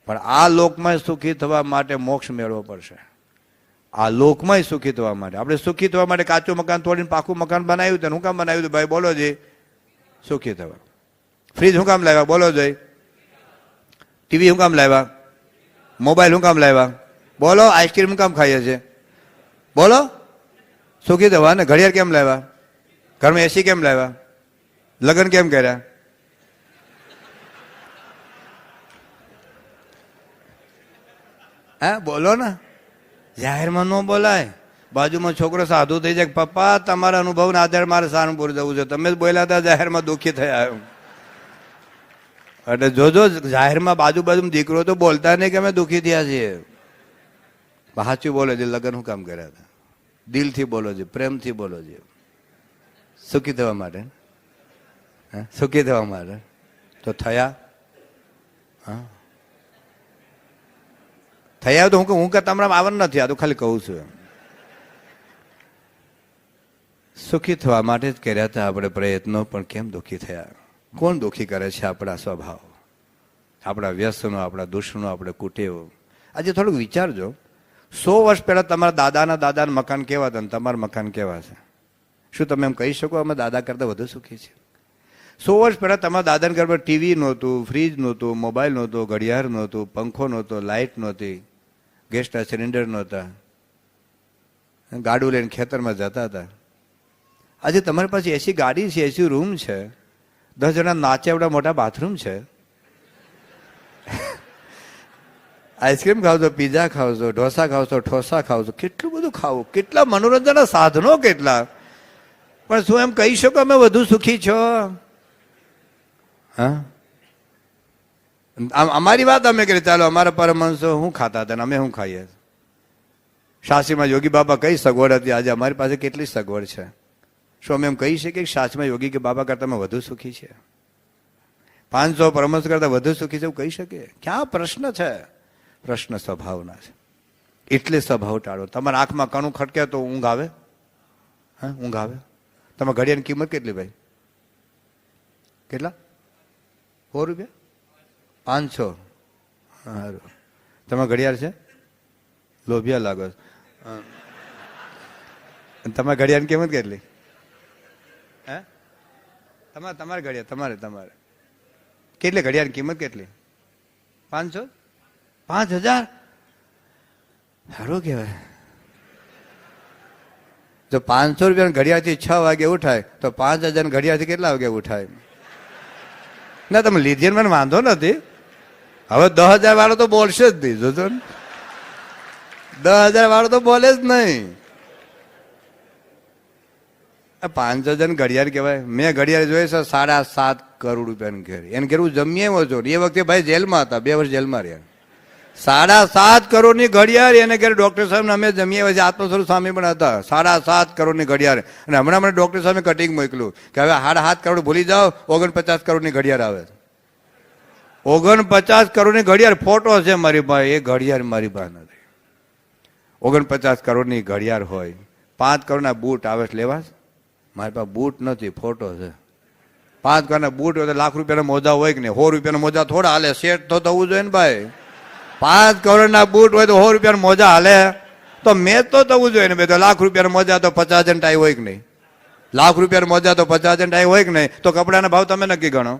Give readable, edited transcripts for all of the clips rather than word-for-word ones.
પણ આ લોકમાં સુખી થવા માટે મોક્ષ મેળવવો પડશે. આ લોકમાં સુખી થવા માટે, આપણે સુખી થવા માટે કાચું મકાન તોડીને પાકું મકાન બનાવ્યું હતું. શું કામ બનાવ્યું હતું ભાઈ? બોલો જી. સુખી થવા. ફ્રીજ શું કામ લાવ્યા? બોલો જઈ. ટીવી શું કામ લાવ્યા? મોબાઈલ શું કામ લાવ્યા? બોલો. આઈસ્ક્રીમ શું કામ ખાઈએ છીએ? બોલો. સુખી થવા ને. ઘડિયાળ કેમ લાવ્યા? ઘરમાં એસી કેમ લાવ્યા? લગ્ન કેમ કર્યા? હા બોલો ને. જાહેરમાં ન બોલાય. બાજુમાં છોકરો સાધુ થઈ જાય, પપ્પા તમારા અનુભવના આધારે મારે સારંગપુર જવું છે, તમે જ બોલ્યા હતા જાહેરમાં દુઃખી થયા. એટલે જોજો જાહેરમાં બાજુ દીકરો તો બોલતા નહીં કે અમે દુઃખી થયા છીએ. સાચું બોલે છે. લગ્ન શું કામ કર્યા હતા? દિલથી બોલો છે, પ્રેમથી બોલો છે. સુખી થવા માટે. સુખી થવા માટે તો થયા. હા થયા તો હું કે તમારા આવવાનું નથી, આ તો ખાલી કહું છું. સુખી થવા માટે જ કર્યા હતા આપણે પ્રયત્નો, પણ કેમ દુઃખી થયા? કોણ દુઃખી કરે છે? આપણા સ્વભાવ, આપણા વ્યસનો, આપણા દુશ્મનો, આપણે કુટેવો. આજે થોડુંક વિચારજો. 100 વર્ષ પહેલા તમારા દાદાના મકાન કેવા હતા ને તમારા મકાન કેવા છે? શું તમે એમ કહી શકો અમે દાદા કરતાં વધુ સુખી છીએ? 100 વર્ષ પહેલા તમારા દાદાના ઘરમાં ટીવી નહોતું, ફ્રીજ નહોતું, મોબાઈલ નહોતો, ઘડિયાળ નહોતું, પંખો નહોતો, લાઇટ નહોતી, ગેસના સિલિન્ડર નહોતા, ગાડું લઈને ખેતરમાં જતા હતા. આજે તમારી પાસે એસી ગાડી છે, એસી રૂમ છે, 10 જણા નાચે એવડા મોટા બાથરૂમ છે. આઈસ્ક્રીમ ખાવ છો, પીઝા ખાવ છો, ઢોસા ખાવ છો, ઠોસા ખાવ છો, કેટલું બધું ખાવું, કેટલા મનોરંજનના સાધનો કેટલા. પણ શું એમ કહી શકો અમે વધુ સુખી છો? હા અમારી વાત અમે કરી. ચાલો અમારા પરમહંસો શું ખાતા હતા ને અમે શું ખાઈએ? શાસ્ત્રીમાં યોગી બાબા કઈ સગવડ હતી? આજે અમારી પાસે કેટલી સગવડ છે? શું અમે એમ કહી શકીએ કે શાસ્ત્રીમાં યોગી કે બાબા કરતા અમે વધુ સુખી છે? 500 પરમહંસ કરતા વધુ સુખી છે એવું કહી શકીએ? ક્યાં પ્રશ્ન છે? પ્રશ્ન સ્વભાવના છે. એટલે સ્વભાવ ટાળો. તમારા આંખમાં કણું ખટકે તો ઊંઘ આવે? હા ઊંઘ આવે. તમારા ઘડિયાળની કિંમત કેટલી ભાઈ? કેટલા? 100 રૂપિયા? 500. સારું. તમારા ઘડિયાળ છે? લોભિયા લાગો. તમારા ઘડિયાળની કિંમત કેટલી? હે તમારે ઘડિયાળ તમારે કેટલી ઘડિયાળની કિંમત કેટલી? 500? 5000? સારું કહેવાય. જો 500 રૂપિયા ઘડિયાળથી 6 વાગે ઉઠાય તો 5000 ઘડિયાળથી કેટલા વાગે ઉઠાય? ના તમે લીધી મને વાંધો નથી. હવે 10,000 વાળો તો બોલશે જ નહીં. જોજો ને 10,000 વાળો તો બોલે જ નહીં. 5,000 ઘડિયાળ કહેવાય. મેં ઘડિયાળ જોઈ છે 7.5 કરોડ રૂપિયાની ઘેર. એને ઘેર હું જમી આવ્યો છો. એ વખતે ભાઈ જેલમાં હતા, 2 વર્ષ જેલમાં રહ્યા. 7.5 કરોડની ઘડિયાળ એને ઘેર ડોક્ટર સાહેબ અમે જમી આવ્યા છે. આત્મસ્વરૂપ સ્વામી પણ હતા. 7.5 કરોડની ઘડિયાળ. અને હમણાં મને ડોક્ટર સાહેબ કટિંગ મોકલ્યું કે હવે 7.5 કરોડ ભૂલી જાઓ, 49 કરોડની ઘડિયાળ આવે. 49 કરોડની ઘડિયાળ. ફોટો છે મારી પાસે. એ ઘડિયાળ મારી પાસે નથી. 49 કરોડની ઘડિયાળ હોય, 5 કરોડના બૂટ આવે લેવા? મારી પાસે બૂટ નથી, ફોટો છે. 5 કરોડના બૂટ હોય તો લાખ રૂપિયાના મોજા હોય કે નહીં? 100 રૂપિયાના મોજા થોડા હાલે? સેટ તો થવું જોઈએ ને ભાઈ. 5 કરોડના બૂટ હોય તો 100 રૂપિયાના મોજા હાલે? તો મેચ તો થવું જોઈએ ને ભાઈ. તો લાખ રૂપિયાના મોજા તો 50,000 ટાઈ હોય કે નહીં? લાખ રૂપિયાના મોજા તો 50,000 ટાઈ હોય કે નહીં? તો કપડાના ભાવ તમે નક્કી ગણો.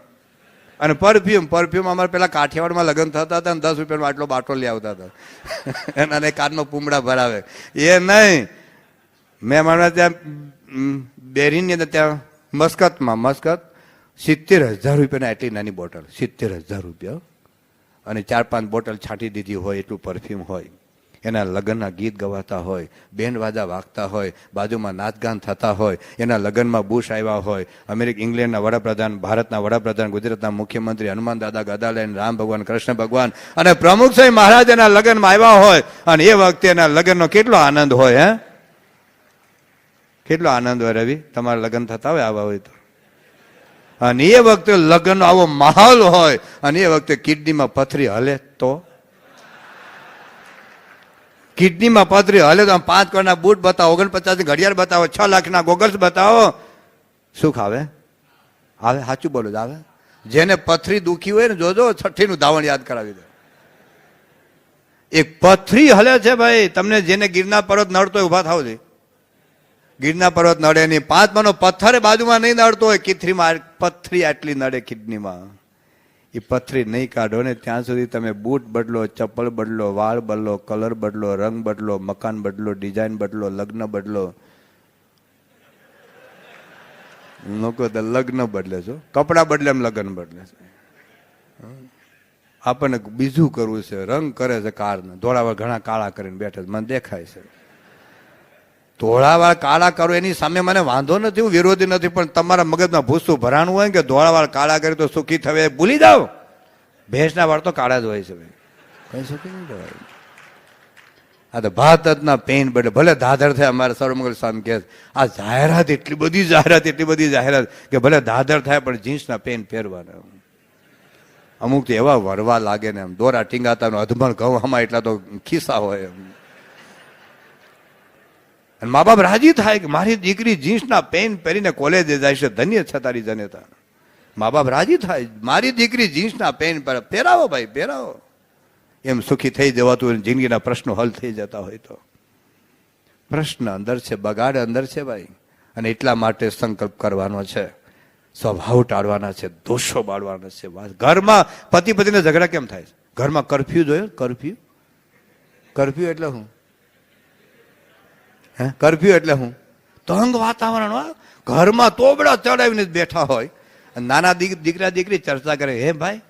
અને પરફ્યુમ અમારે પેલા કાઠિયાવાડમાં લગ્ન થતા હતા ને 10 રૂપિયાનો આટલો બાટલો લઈ આવતા હતા. અને કાનમાં પૂમડા ભરાવે એ નહીં. મેં મારા ત્યાં બેરીની અંદર ત્યાં મસ્કત 70,000 રૂપિયાની આટલી નાની બોટલ, 70,000 રૂપિયા. અને 4-5 બોટલ છાંટી દીધી હોય એટલું પરફ્યુમ હોય. એના લગ્નના ગીત ગવાતા હોય, બેન્ડ વાજા વાગતા હોય, બાજુમાં નાચગાન થતા હોય. એના લગ્નમાં બુશ આવ્યા હોય, ઇંગ્લેન્ડના વડાપ્રધાન, ભારતના વડાપ્રધાન, ગુજરાતના મુખ્યમંત્રી, હનુમાન દાદા, ગદાલય, રામ ભગવાન, કૃષ્ણ ભગવાન અને પ્રમુખ સાહેબ મહારાજ એના લગ્નમાં આવ્યા હોય. અને એ વખતે એના લગ્નનો કેટલો આનંદ હોય. હે કેટલો આનંદ હોય રવિ? તમારા લગ્ન થતા હોય આવા હોય તો. અને એ વખતે લગ્નનો આવો માહોલ હોય અને એ વખતે કિડનીમાં પથરી હલે તો? કિડનીમાં પથરી હલે તો 5 કરોડના બૂટ બતાવો, 49 ઘડિયાળ બતાવો, 6 લાખના ગોગલ્સ બતાવો, સુખ આવે? આવે? સાચું બોલો આવે? જેને પથરી દુખી હોય ને જોજો 6ઠ્ઠીનું ધાવણ યાદ કરાવી દે. એક પથરી હલે છે ભાઈ. તમને જેને ગિરનાર પર્વત નડતો હોય ઉભા થાવ છે. ગિરનાર પર્વત નડે નહીં, 5 મણનો પથ્થર બાજુમાં નહીં નડતો હોય, કિથરીમાં પથરી આટલી નડે કિડનીમાં. એ પથરી નહીં કાઢો ને ત્યાં સુધી તમે બૂટ બદલો, ચપ્પલ બદલો, વાળ બદલો, કલર બદલો, રંગ બદલો, મકાન બદલો, ડિઝાઇન બદલો, લગ્ન બદલો. લોકો તો લગ્ન બદલે છે, કપડા બદલે એમ લગ્ન બદલે છે. આપણને બીજું કરવું છે, રંગ કરે છે કારને. ધોળાવાળ ઘણા કાળા કરીને બેઠા છે, મને દેખાય છે. ધોળાવાળ કાળા કરો એની સામે મને વાંધો નથી, હું વિરોધી નથી, પણ તમારા મગજમાં ભૂસું ભરાણું હોય કે ધોળાવાળ કાળા કરે તો સુખી થવે, ભૂલી જાઓ. ભેંસના વાળ તો કાળા જ હોય છે ભાઈ, કઈ સુખી નહીં થવાય. આ તો ભાતના પેન બદલે ભલે દાદર થાય. અમારે સર્વમંગલ સ્વામી કહે આ જાહેરાત એટલી બધી જાહેરાત કે ભલે દાદર થાય પણ જીન્સના પેન પહેરવાના. અમુક તો એવા વરવા લાગે ને એમ દોરા ટીંગાતા અધમણ ઘઉંમાં એટલા તો ખિસ્સા હોય એમ. અને મા બાપ રાજી થાય કે મારી દીકરી જીન્સના પેન પહેરીને કોલેજે જાય છે, ધન્ય છે તારી જનેતા. મા બાપ રાજી થાય, મારી દીકરી જીન્સના પેન પહેરાવો ભાઈ, પહેરાવો. એમ સુખી થઈ જવાતું જિંદગીના પ્રશ્નો હલ થઈ જતા હોય તો. પ્રશ્ન અંદર છે, બગાડ અંદર છે ભાઈ. અને એટલા માટે સંકલ્પ કરવાનો છે, સ્વભાવ ટાળવાના છે, દોષો બાળવાના છે. ઘરમાં પતિ પત્નીને ઝઘડા કેમ થાય? ઘરમાં કરફ્યુ જોયો? કરફ્યુ એટલે હું? કરફ્યુ એટલે હું? તંગ વાતાવરણ. ઘરમાં તોબડા ચડાવીને જ બેઠા હોય. નાના દીકરા દીકરી ચર્ચા કરે, હે ભાઈ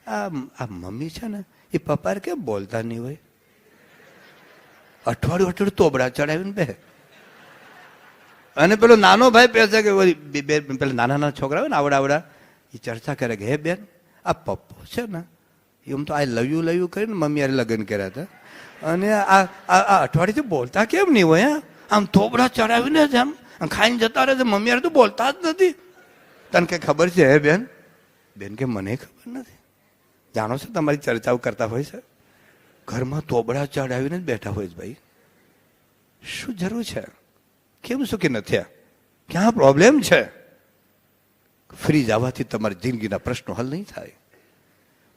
આ મમ્મી છે ને એ પપ્પા કેમ બોલતા નહીં હોય? અઠવાડિયું તોબડા ચડાવીને બે. અને પેલો નાનો ભાઈ પહેરશે કે પેલા નાના છોકરા હોય ને આવડા એ ચર્ચા કરે કે હે બેન આ પપ્પો છે ને એમ તો આ લવ્યું કરીને મમ્મી યારે લગ્ન કર્યા હતા, અને આ અઠવાડિયેથી બોલતા કેમ નહીં હોય? આમ તોબડા ચડાવીને જ આમ ખાઈને જતા રહે છે, મમ્મી યારે તો બોલતા જ નથી. તને કઈ ખબર છે હે બેન? બેન કે મને ખબર નથી. જાણો છો તમારી ચર્ચાઓ કરતા હોય છે, ઘરમાં તોબડા ચડાવીને જ બેઠા હોય છે ભાઈ. શું જરૂર છે? કેમ સુખી નથી? ક્યાં પ્રોબ્લેમ છે? ફ્રી જવાથી તમારી જિંદગીના પ્રશ્નો હલ નહીં થાય.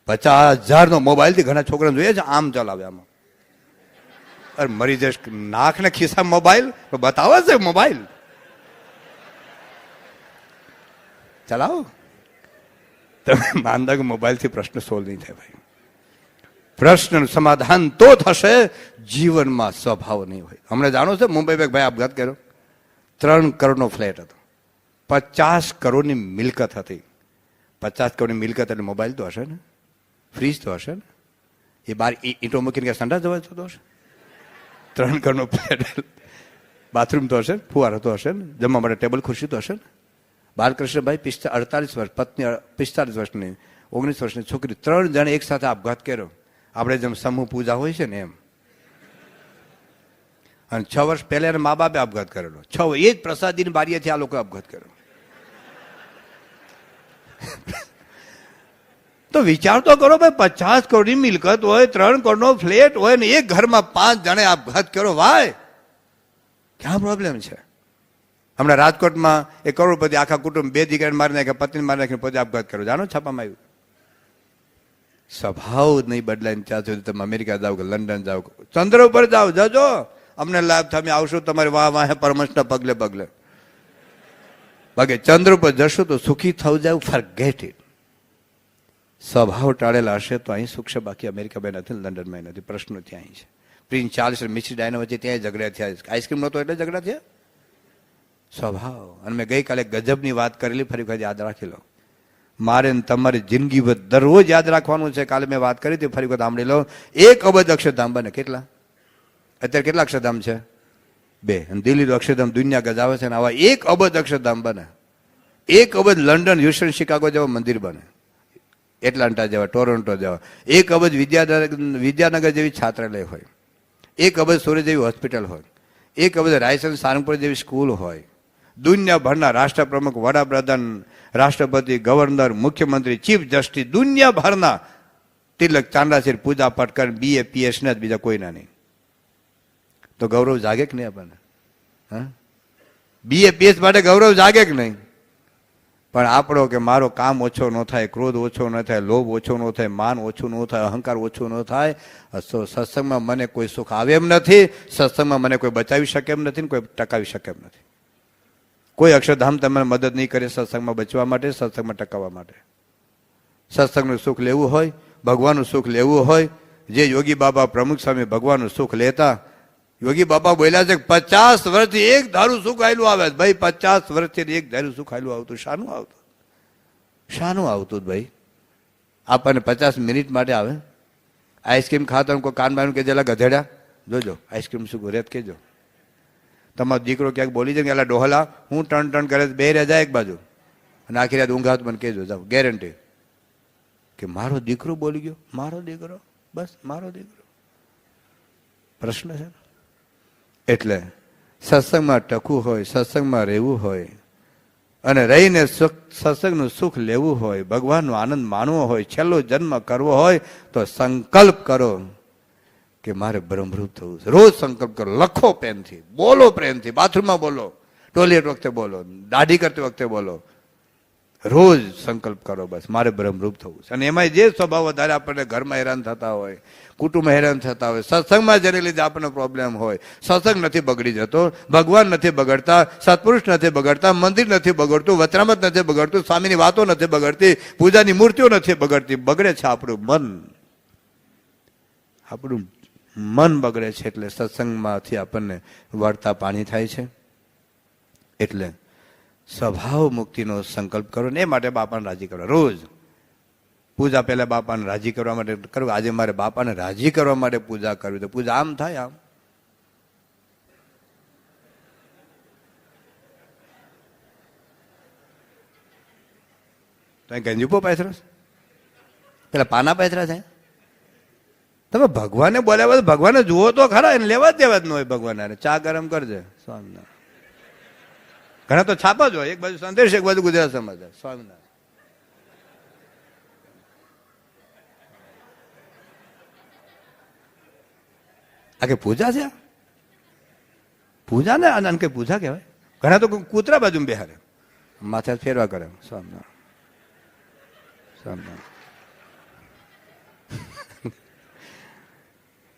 50,000 મોબાઈલથી ઘણા છોકરાને જોઈએ છે આમ ચલાવે, આમાં અરે મરી જશ. નાખને ખિસ્સા મોબાઈલ બતાવે છે, મોબાઈલ ચલાવો. તમે માનતા કે મોબાઈલથી પ્રશ્ન સોલ્વ નહીં થાય ભાઈ. પ્રશ્નનું સમાધાન તો થશે, જીવનમાં સ્વભાવ નહીં હોય. હમણાં જાણો છો મુંબઈમાં એક ભાઈ આપઘાત કર્યો. 3 કરોડનો ફ્લેટ હતો, 50 કરોડની મિલકત હતી. 50 કરોડની મિલકત એટલે મોબાઈલ તો હશે ને, ફ્રીજ તો હશે ને, એ બાર ઈંટો મૂકીને કે સંડાસ જવા જતો હશે. 3 કરોડનો ફ્લેટ, બાથરૂમ તો હશે, ફુવારો તો હશે ને, જમવા માટે ટેબલ ખુરશી તો હશે ને. બાલકૃષ્ણભાઈ 48 વર્ષ, પત્ની 45 વર્ષની, 19 વર્ષની છોકરી, 3 જણે એક સાથે આપઘાત કર્યો. આપણે જેમ સમૂહ પૂજા હોય છે ને એમ. અને 6 વર્ષ પહેલા એના મા બાપે આપઘાત કરેલો. 6 એ જ પ્રસાદીની બારીએથી આ લોકો આપઘાત કર્યો. તો વિચાર તો કરો ભાઈ, 50 કરોડની મિલકત હોય, 3 કરોડનો ફ્લેટ હોય ને એક ઘરમાં 5 જણે આપઘાત કર્યો. વાય ક્યાં પ્રોબ્લેમ છે? હમણાં રાજકોટમાં 1 કરોડપતિ આખા કુટુંબ 2 દીકરાને મારી નાખ્યા, પત્નીને મારી નાખીને પોતે આપઘાત કર્યો. જાણો છાપામાં આવ્યું. સ્વભાવ નહીં બદલાય ત્યાં સુધી તમે અમેરિકા જાઓ કે લંડન જાઓ, ચંદ્ર ઉપર જાઓ, જજો અમને લાભ તમે આવશો તમારી વાહ પરમશના પગલે પગલે. બાકી ચંદ્ર ઉપર જશો તો સુખી થવું જાય, ફોરગેટ ઇટ. સ્વભાવ ટાળેલા હશે તો અહીં સુખ છે, બાકી અમેરિકામાં નથી, લંડનમાં નથી. પ્રશ્નો ત્યાં છે. પ્રિન્સ ચાર્લ્સ અને મિસી ડાયના વચ્ચે ત્યાં ઝઘડા થયા. આઈસ્ક્રીમ નહોતો એટલે ઝઘડા થયા. સ્વભાવ. અને મેં ગઈકાલે ગજબની વાત કરેલી, ફરી વખત યાદ રાખી લો. મારે તમારી જિંદગી દરરોજ યાદ રાખવાનું છે. કાલે મેં વાત કરી હતી, ફરી વખત સાંભળી લો. 1 અબજ અક્ષરધામ બને. કેટલા? અત્યારે કેટલા અક્ષરધામ છે? 2. અને દિલ્હીનું અક્ષરધામ દુનિયા ગજાવે છે ને આવા 1 અબજ અક્ષરધામ બને. 1 અબજ લંડન, હ્યુસ્ટન, શિકાગો જેવા મંદિર બને, એટલાન્ટા જેવા, ટોરોન્ટો જેવા. 1 અબજ વિદ્યાનગર જેવી છાત્રાલય હોય, 1 અબજ સુરત જેવી હોસ્પિટલ હોય, 1 અબજ રાયસન સારંગપુર જેવી સ્કૂલ હોય. દુનિયાભરના રાષ્ટ્રપ્રમુખ, વડાપ્રધાન, રાષ્ટ્રપતિ, ગવર્નર, મુખ્યમંત્રી, ચીફ જસ્ટિસ, દુનિયાભરના તિલક, ચાંદાસીર, પૂજા પાઠ કરે, BA PS ને જ, બીજા કોઈના નહીં. તો ગૌરવ જાગે કે નહીં આપણને? BA PS માટે ગૌરવ જાગે કે નહીં? પણ આપણો કે મારો કામ ઓછો ન થાય, ક્રોધ ઓછો ન થાય, લોભ ઓછો ન થાય, માન ઓછું ન થાય, અહંકાર ઓછું ન થાય, સત્સંગમાં મને કોઈ સુખ આવે એમ નથી, સત્સંગમાં મને કોઈ બચાવી શકે એમ નથી, કોઈ ટકાવી શકે એમ નથી. કોઈ અક્ષરધામ તમને મદદ નહીં કરે સત્સંગમાં બચવા માટે, સત્સંગમાં ટકાવવા માટે. સત્સંગનું સુખ લેવું હોય, ભગવાનનું સુખ લેવું હોય, જે યોગી બાબા પ્રમુખ સ્વામી ભગવાનનું સુખ લેતા, યોગી બાબા બોલ્યા છે 50 વર્ષથી એક ધારું સુખ આયલું આવે. ભાઈ 50 વર્ષથી એક ધારું સુખ આયલું આવતું, શાનું આવતું? શાનું આવતું ભાઈ? આપણને 50 મિનિટ માટે આવે. આઈસ્ક્રીમ ખાતા કોઈ કાનબાનું કે જેલા ગધેડા, જોજો આઈસ્ક્રીમ શું રેત કેજો. તમારો દીકરો ક્યાંક બોલી જાય કે એલા ડોહલા હું ટણ કરે, બે રહે જાય એક બાજુ અને આખી રાત ઊંઘાત મને કહેજો, જાઓ ગેરંટી કે મારો દીકરો બોલી ગયો, મારો દીકરો, બસ મારો દીકરો. પ્રશ્ન છે. એટલે સત્સંગમાં ટકવું હોય, સત્સંગમાં રહેવું હોય અને રહીને સત્સંગનું સુખ લેવું હોય, ભગવાનનો આનંદ માણવો હોય, છેલ્લો જન્મ કરવો હોય તો સંકલ્પ કરો કે મારે બ્રહ્મરૂપ થવું છે. રોજ સંકલ્પ કરો, લખો પેનથી, બોલો પ્રેમથી, બાથરૂમમાં બોલો, ટોયલેટ વખતે બોલો, દાઢી કરતી વખતે બોલો. રોજ સંકલ્પ કરો બસ મારે બ્રહ્મરૂપ થવું છે. અને એમાં જે સ્વભાવ વધારે આપણને ઘરમાં હેરાન થતા હોય, કુટુંબમાં હેરાન થતા હોય, સત્સંગમાં જેને લીધે આપણને પ્રોબ્લેમ હોય, સત્સંગ નથી બગડી જતો, ભગવાન નથી બગડતા, સત્પુરુષ નથી બગડતા, મંદિર નથી બગડતું, વચનામત નથી બગડતું, સ્વામીની વાતો નથી બગડતી, પૂજાની મૂર્તિઓ નથી બગડતી, બગડે છે આપણું મન. આપણું મન બગડે છે. એટલે સત્સંગમાંથી આપણને વળતા પાણી થાય છે. એટલે સ્વભાવ મુક્તિનો સંકલ્પ કરો ને એ માટે બાપાને રાજી કરો. રોજ પૂજા પહેલા બાપાને રાજી કરવા માટે કરવું. આજે મારે બાપાને રાજી કરવા માટે પૂજા કરવી, તો પૂજા આમ થાય. આમ તો ગંજીપો પાથરો, પેલા પાના પાથરા છે. તમે ભગવાનને બોલ્યા, ભગવાનને જુઓ તો ખરા, એને લેવા જ દેવા જ ન હોય. ભગવાન ચા ગરમ કરજે સ્વામિનારાયણ. ઘણા તો છાપા જ હોય, એક બાજુ સંદેશ, એક બાજુ ગુજરાત સમાચાર. સ્વામિનારાયણ આ કે પૂજા છે? પૂજા ને આનંદ કે પૂજા કહેવાય? ઘણા તો કૂતરા બાજુ બેહારે, માથે ફેરવા કરે. સ્વામિનારાયણ સ્વામિનારાયણ.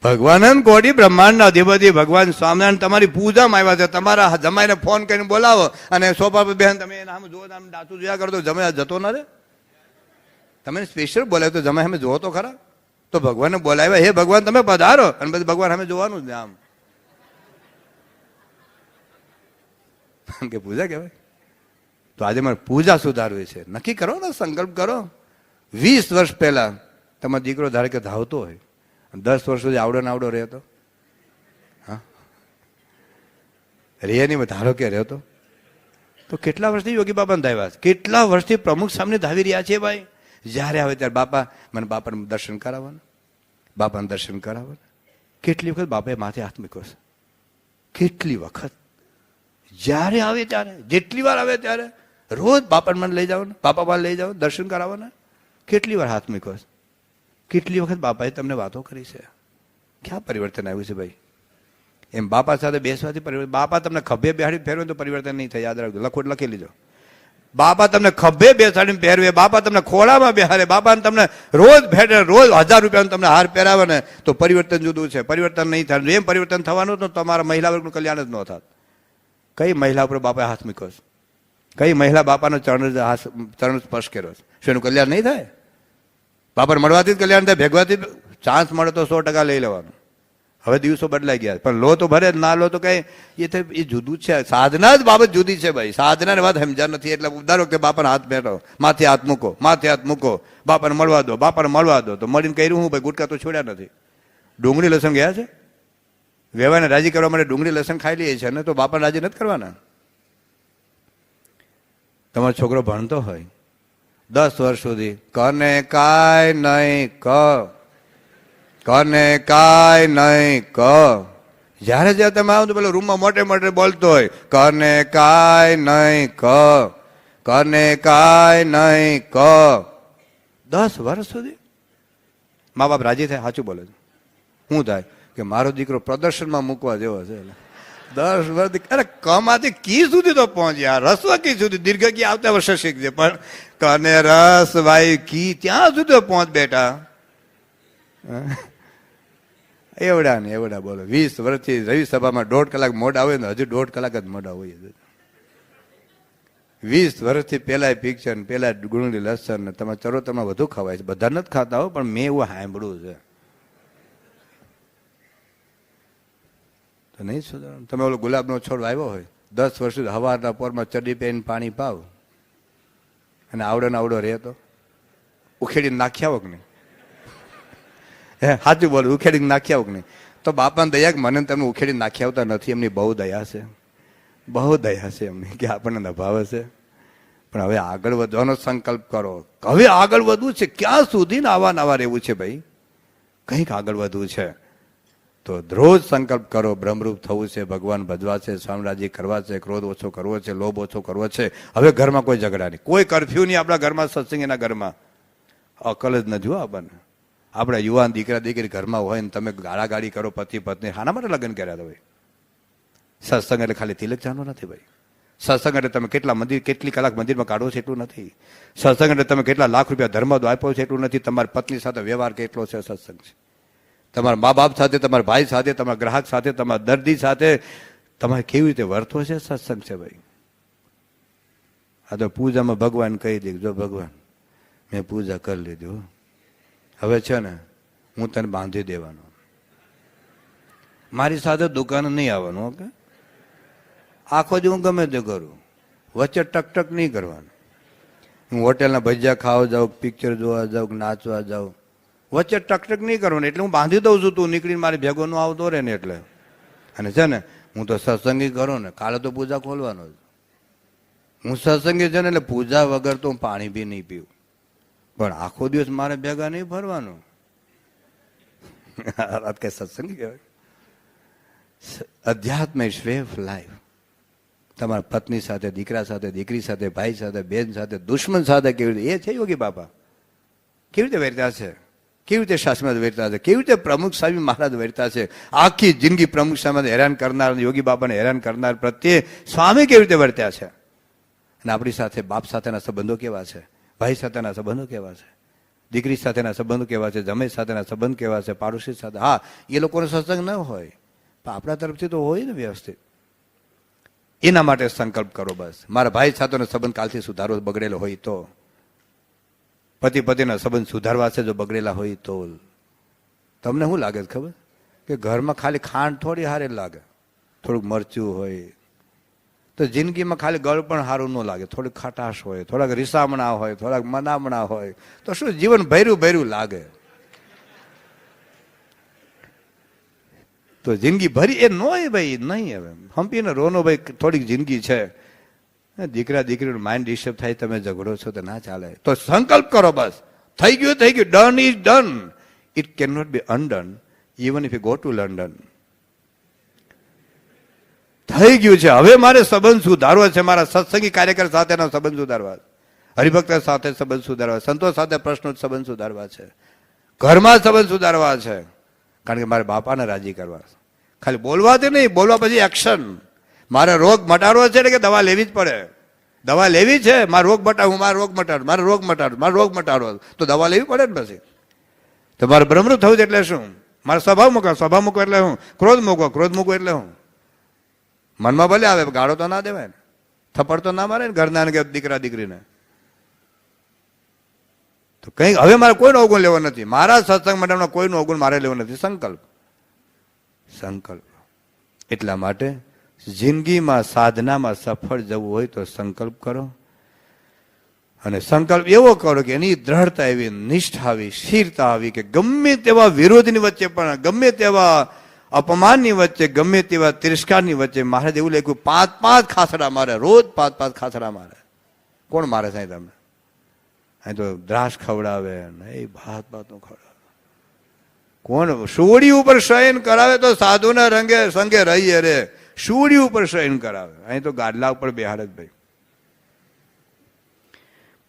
ભગવાન કોટી બ્રહ્માંડના અધિપતિ ભગવાન સ્વામિનારાયણ તમારી પૂજામાં આવ્યા છે. તમારા જમાઈને ફોન કરીને બોલાવો અને સોફા પર બેન તમે એના સામે જુઓ, આમ ડાચું જોયા કરો તો જમાઈ જતો ના રે. તમે સ્પેશિયલ બોલાવ્યો તો જમાઈ સામે જોવો તો ખરા. તો ભગવાનને બોલાવ્યા, હે ભગવાન તમે પધારો, અને પછી ભગવાન સામે જોવાનું જ ને. આમ કે પૂજા કહેવાય? તો આજે મારે પૂજા સુધારવી છે. નક્કી કરો ને, સંકલ્પ કરો. 20 વર્ષ પહેલા તમારો દીકરો ધારે કે ધાવતો હોય, 10 વર્ષ સુધી આવડો ને આવડો રહેતો, હા રે નહીં, ધારો કે રહેતો, તો કેટલા વર્ષથી યોગી બાપાને ધાવ્યા છે? કેટલા વર્ષથી પ્રમુખ સામે ધાવી રહ્યા છે ભાઈ? જ્યારે આવે ત્યારે બાપા મને બાપાને દર્શન કરાવવાના, બાપાને દર્શન કરાવવાના. કેટલી વખત બાપાએ માથે હાથ મૂક્યો છે? કેટલી વખત? જ્યારે આવે ત્યારે, જેટલી વાર આવે ત્યારે રોજ બાપાને મને લઈ જાઓ, બાપા પાસે લઈ જાઓ, દર્શન કરાવવાના. કેટલી વાર હાથ મૂક્યો છે? કેટલી વખત બાપાએ તમને વાતો કરી છે? ક્યાં પરિવર્તન આવ્યું છે ભાઈ? એમ બાપા સાથે બેસવાથી પરિવર્તન. બાપા તમને ખભે બેહાડી ફેરવે તો પરિવર્તન નહીં થાય, યાદ રાખજો. લખોટ લખી લીજો. બાપા તમને ખભે બેસાડીને પહેરવે, બાપા તમને ખોળામાં બેહારે, બાપાને તમને રોજ ભેટે, રોજ 1000 રૂપિયાનો તમને હાર પહેરાવે ને, તો પરિવર્તન જુદું છે. પરિવર્તન નહીં થાય. એમ પરિવર્તન થવાનું તો તમારા મહિલા વર્ગનું કલ્યાણ જ ન થાત. કઈ મહિલા ઉપર બાપાએ હાથ મૂક્યો છે? કઈ મહિલા બાપાનો ચરણ સ્પર્શ કર્યો છે? શું એનું કલ્યાણ નહીં થાય? બાપાને મળવાથી જ કલ્યાણ થાય. ભેગવાથી ચાન્સ મળે તો 100% લઈ લેવાનું. હવે દિવસો બદલાઈ ગયા, પણ લો તો ભરે, ના લો તો કઈ એ જુદું છે. સાધના જ બાબત જુદી છે ભાઈ. સાધનાની વાત સમજા નથી. એટલે દર વખતે બાપાને હાથ બેઠો, માથે હાથ મૂકો, માથે હાથ મૂકો, બાપાને મળવા દો, બાપાને મળવા દો. તો મળીને કર્યું હું ભાઈ? ગુટકા તો છોડ્યા નથી. ડુંગળી લસણ ગયા છે? વ્યવહારને રાજી કરવા માટે ડુંગળી લસણ ખાઈ લઈએ છે ને, તો બાપાને રાજી નથી કરવાના. તમારો છોકરો ભણતો હોય 10 વર્ષ સુધી, કને કાય નહીં કને કાય નહીં જ્યારે જ્યારે તમે આવો તો પેલો રૂમમાં મોટે મોટે બોલતો હોય, કને કાય નહીં કને કાય નહીં 10 વર્ષ સુધી મા બાપ રાજી થાય? સાચું બોલે છે. શું થાય કે મારો દીકરો પ્રદર્શનમાં મૂકવા જેવો છે. 10 વર્ષ, અરે કમાંથી કી સુધી તો પહોંચ્યા, રસ્વ કી સુધી, દીર્ઘ કી આવતા વર્ષે શીખજે, પણ કને રસ ભાઈ કી ત્યાં સુધી તો પહોંચ બેટા. એવડા ને એવડા બોલો. 20 વર્ષથી રવિ સભામાં 1.5 કલાક મોડા હોય ને હજુ 1.5 કલાક જ મોડા હોય. 20 વર્ષથી પેલા પિક્ચર પેલા ગુણડી લસણ ને તમે ચરોતરમાં વધુ ખવાય છે. બધા નથી ખાતા હો, પણ મેં એવું સાંભળ્યું છે. તો નહીં સુધારો. તમે ઓલો ગુલાબનો છોડ આવ્યો હોય 10 વર્ષ સુધી હવારના પોરમાં ચડી પહેરીને પાણી પાવ અને આવડો ને આવડો રહે તો ઉખેડીને નાખ્યા આવો કે નહીં? હે સાચું બોલું, ઉખેડીને નાખ્યા આવો કે નહીં? તો બાપાને દયા કે મને તમે ઉખેડીને નાખ્યા આવતા નથી. એમની બહુ દયા છે, બહુ દયા છે એમની કે આપણને નભાવે છે. પણ હવે આગળ વધવાનો સંકલ્પ કરો. હવે આગળ વધવું છે. ક્યાં સુધી આવા નવા રહેવું છે ભાઈ? કંઈક આગળ વધવું છે તો રોજ સંકલ્પ કરો. બ્રહ્મરૂપ થવું છે, ભગવાન ભજવા છે, સ્વામરાજી કરવા છે, ક્રોધ ઓછો કરવો છે, લોભ ઓછો કરવો છે. હવે ઘરમાં કોઈ ઝઘડા નહીં, કોઈ કરફ્યુ નહીં. આપણા ઘરમાં સત્સંગીના ઘરમાં અકલ જ નથી હો આપણને. આપણા યુવાન દીકરા દીકરી ઘરમાં હોય ને તમે ગાળાગાળી કરો પતિ પત્ની, શાના માટે લગ્ન કર્યા હતા ભાઈ? સત્સંગ એટલે ખાલી તિલક ચાનો નથી ભાઈ. સત્સંગ એટલે તમે કેટલી કલાક મંદિરમાં કાઢો છો એટલું નથી. સત્સંગ એટલે તમે કેટલા લાખ રૂપિયા ધર્મ આપ્યો છે એટલું નથી. તમારી પત્ની સાથે વ્યવહાર કેટલો છે સત્સંગ છે. તમારા મા બાપ સાથે, તમારા ભાઈ સાથે, તમારા ગ્રાહક સાથે, તમારા દર્દી સાથે તમારે કેવી રીતે વર્તો છે સત્સંગ છે ભાઈ. આ તો પૂજામાં ભગવાન કહી દે જો ભગવાન મેં પૂજા કરી લીધી, હવે છે ને હું તને બાંધી દેવાનો, મારી સાથે દુકાન નહીં આવવાનું. ઓકે, આખો જ હું ગમે તે કરું, વચ્ચે ટકટક નહીં કરવાનું. હું હોટેલના ભજીયા ખાવા જાઉં, પિક્ચર જોવા જાઉં, નાચવા જાઉં, વચ્ચે ટકટક નહીં કરવાનું. એટલે હું બાંધી દઉં છું, તું નીકળીને મારી ભેગો નો આવતો રહે ને એટલે. અને છે ને હું તો સત્સંગી કરું ને, કાલે તો પૂજા ખોલવાનો જ. હું સત્સંગી છે ને એટલે પૂજા વગર તો હું પાણી બી નહીં પીવું. પણ આખો દિવસ મારે ભેગા નહીં ફરવાનું. કઈ સત્સંગી કહેવાય? અધ્યાત્મ ઇઝ વે ઓફ લાઈફ. તમારા પત્ની સાથે, દીકરા સાથે, દીકરી સાથે, ભાઈ સાથે, બેન સાથે, દુશ્મન સાથે કેવી રીતે, એ છે યોગી બાપા. કેવી રીતે વેરતા છે, કેવી રીતે શાસ્ત્રમાં વેરતા છે, કેવી રીતે પ્રમુખ સ્વામી મહારાજ વેરતા છે. આખી જિંદગી પ્રમુખ સ્વામી હેરાન કરનાર, યોગી બાપાને હેરાન કરનાર પ્રત્યે સ્વામી કેવી રીતે વર્ત્યા છે. અને આપણી સાથે બાપ સાથેના સંબંધો કેવા છે, ભાઈ સાથેના સંબંધો કેવા છે, દીકરી સાથેના સંબંધો કેવા છે, જમાઈ સાથેના સંબંધ કેવા છે, પાડોશી સાથે. હા, એ લોકોનો સત્સંગ ન હોય પણ આપણા તરફથી તો હોય ને વ્યવસ્થિત. એના માટે સંકલ્પ કરો બસ. મારા ભાઈ સાથેનો સંબંધ કાલથી સુધારો બગડેલો હોય તો, પતિ પતિના સંબંધ સુધારવા છે જો બગડેલા હોય તો. તમને શું લાગે ખબર કે ઘરમાં ખાલી ખાંડ થોડી હારે લાગે, થોડુંક મરચું હોય તો જિંદગીમાં ખાલી ગળ પણ સારું ન લાગે. થોડીક ખટાશ હોય, થોડાક રીસામણા હોય, થોડાક મનામણા હોય તો શું જીવન ભર્યું ભર્યું લાગે. તો જિંદગી ભરી એ ન હોય ભાઈ, નહીં. હવે હંપીને રોનો ભાઈ થોડીક જિંદગી છે. દીકરા દીકરીનું માઇન્ડ ડિસ્ટર્બ થાય, તમે ઝઘડો છો તો ના ચાલે. તો સંકલ્પ કરો બસ. થઈ ગયું થઈ ગયું, done is done. It can not be undone even if you go to London. થઈ ગયું છે. હવે મારે સંબંધ સુધારવો છે, મારા સત્સંગી કાર્યકર સાથેના સંબંધ સુધારવા, હરિભક્ત સાથે સંબંધ સુધારવા, સંતો સાથે પ્રશ્નો સંબંધ સુધારવા છે, ઘરમાં સંબંધ સુધારવા છે. કારણ કે મારે બાપાને રાજી કરવા. ખાલી બોલવાથી નહીં, બોલવા પછી એક્શન. મારે રોગ મટાડવો છે કે દવા લેવી જ પડે. દવા લેવી છે, મારો રોગ મટાડું, મારો રોગ મટાડું, મારો રોગ મટાડું, મારો રોગ મટાડવો તો દવા લેવી પડે ને પછી. તો મારે બ્રહ્મરૂપ થવું છે એટલે શું? મારે સ્વભાવ મૂકો, સ્વભાવ મૂકો એટલે હું? ક્રોધ મૂકો, ક્રોધ મૂકો એટલે હું? મનમાં ભલે આવે, ગાળો તો ના દેવાય ને, થપ્પડ તો ના મારે ને ઘરના કે દીકરા દીકરીને. તો કંઈ હવે મારે કોઈનો અવગુણ લેવો નથી. મારા સત્સંગ માટે કોઈનો અવગુણ મારે લેવો નથી. સંકલ્પ, સંકલ્પ. એટલા માટે જિંદગીમાં સાધનામાં સફળ જવું હોય તો સંકલ્પ કરો. અને સંકલ્પ એવો કરો કે એની દ્રઢતા એવી, નિષ્ઠા આવી, સ્થિરતા આવી કે ગમે તેવા વિરોધની વચ્ચે પણ, ગમે તેવા અપમાનની વચ્ચે, ગમે તેવા તિરસ્કારની વચ્ચે મહારાજ એવું લખ્યું 5 ખાસડા મારે, રોજ 5 ખાસડા મારે. કોણ મારે સાહેબ તમને? અહીં તો દ્રાસ ખવડાવે ને એ ભાત નું ખવડાવે. કોણ સુવડી ઉપર શયન કરાવે તો સાધુના રંગે સંગે રહીએ રે. સુવડી ઉપર શયન કરાવે, અહીં તો ગાડલા ઉપર બેહાડે જ ભાઈ.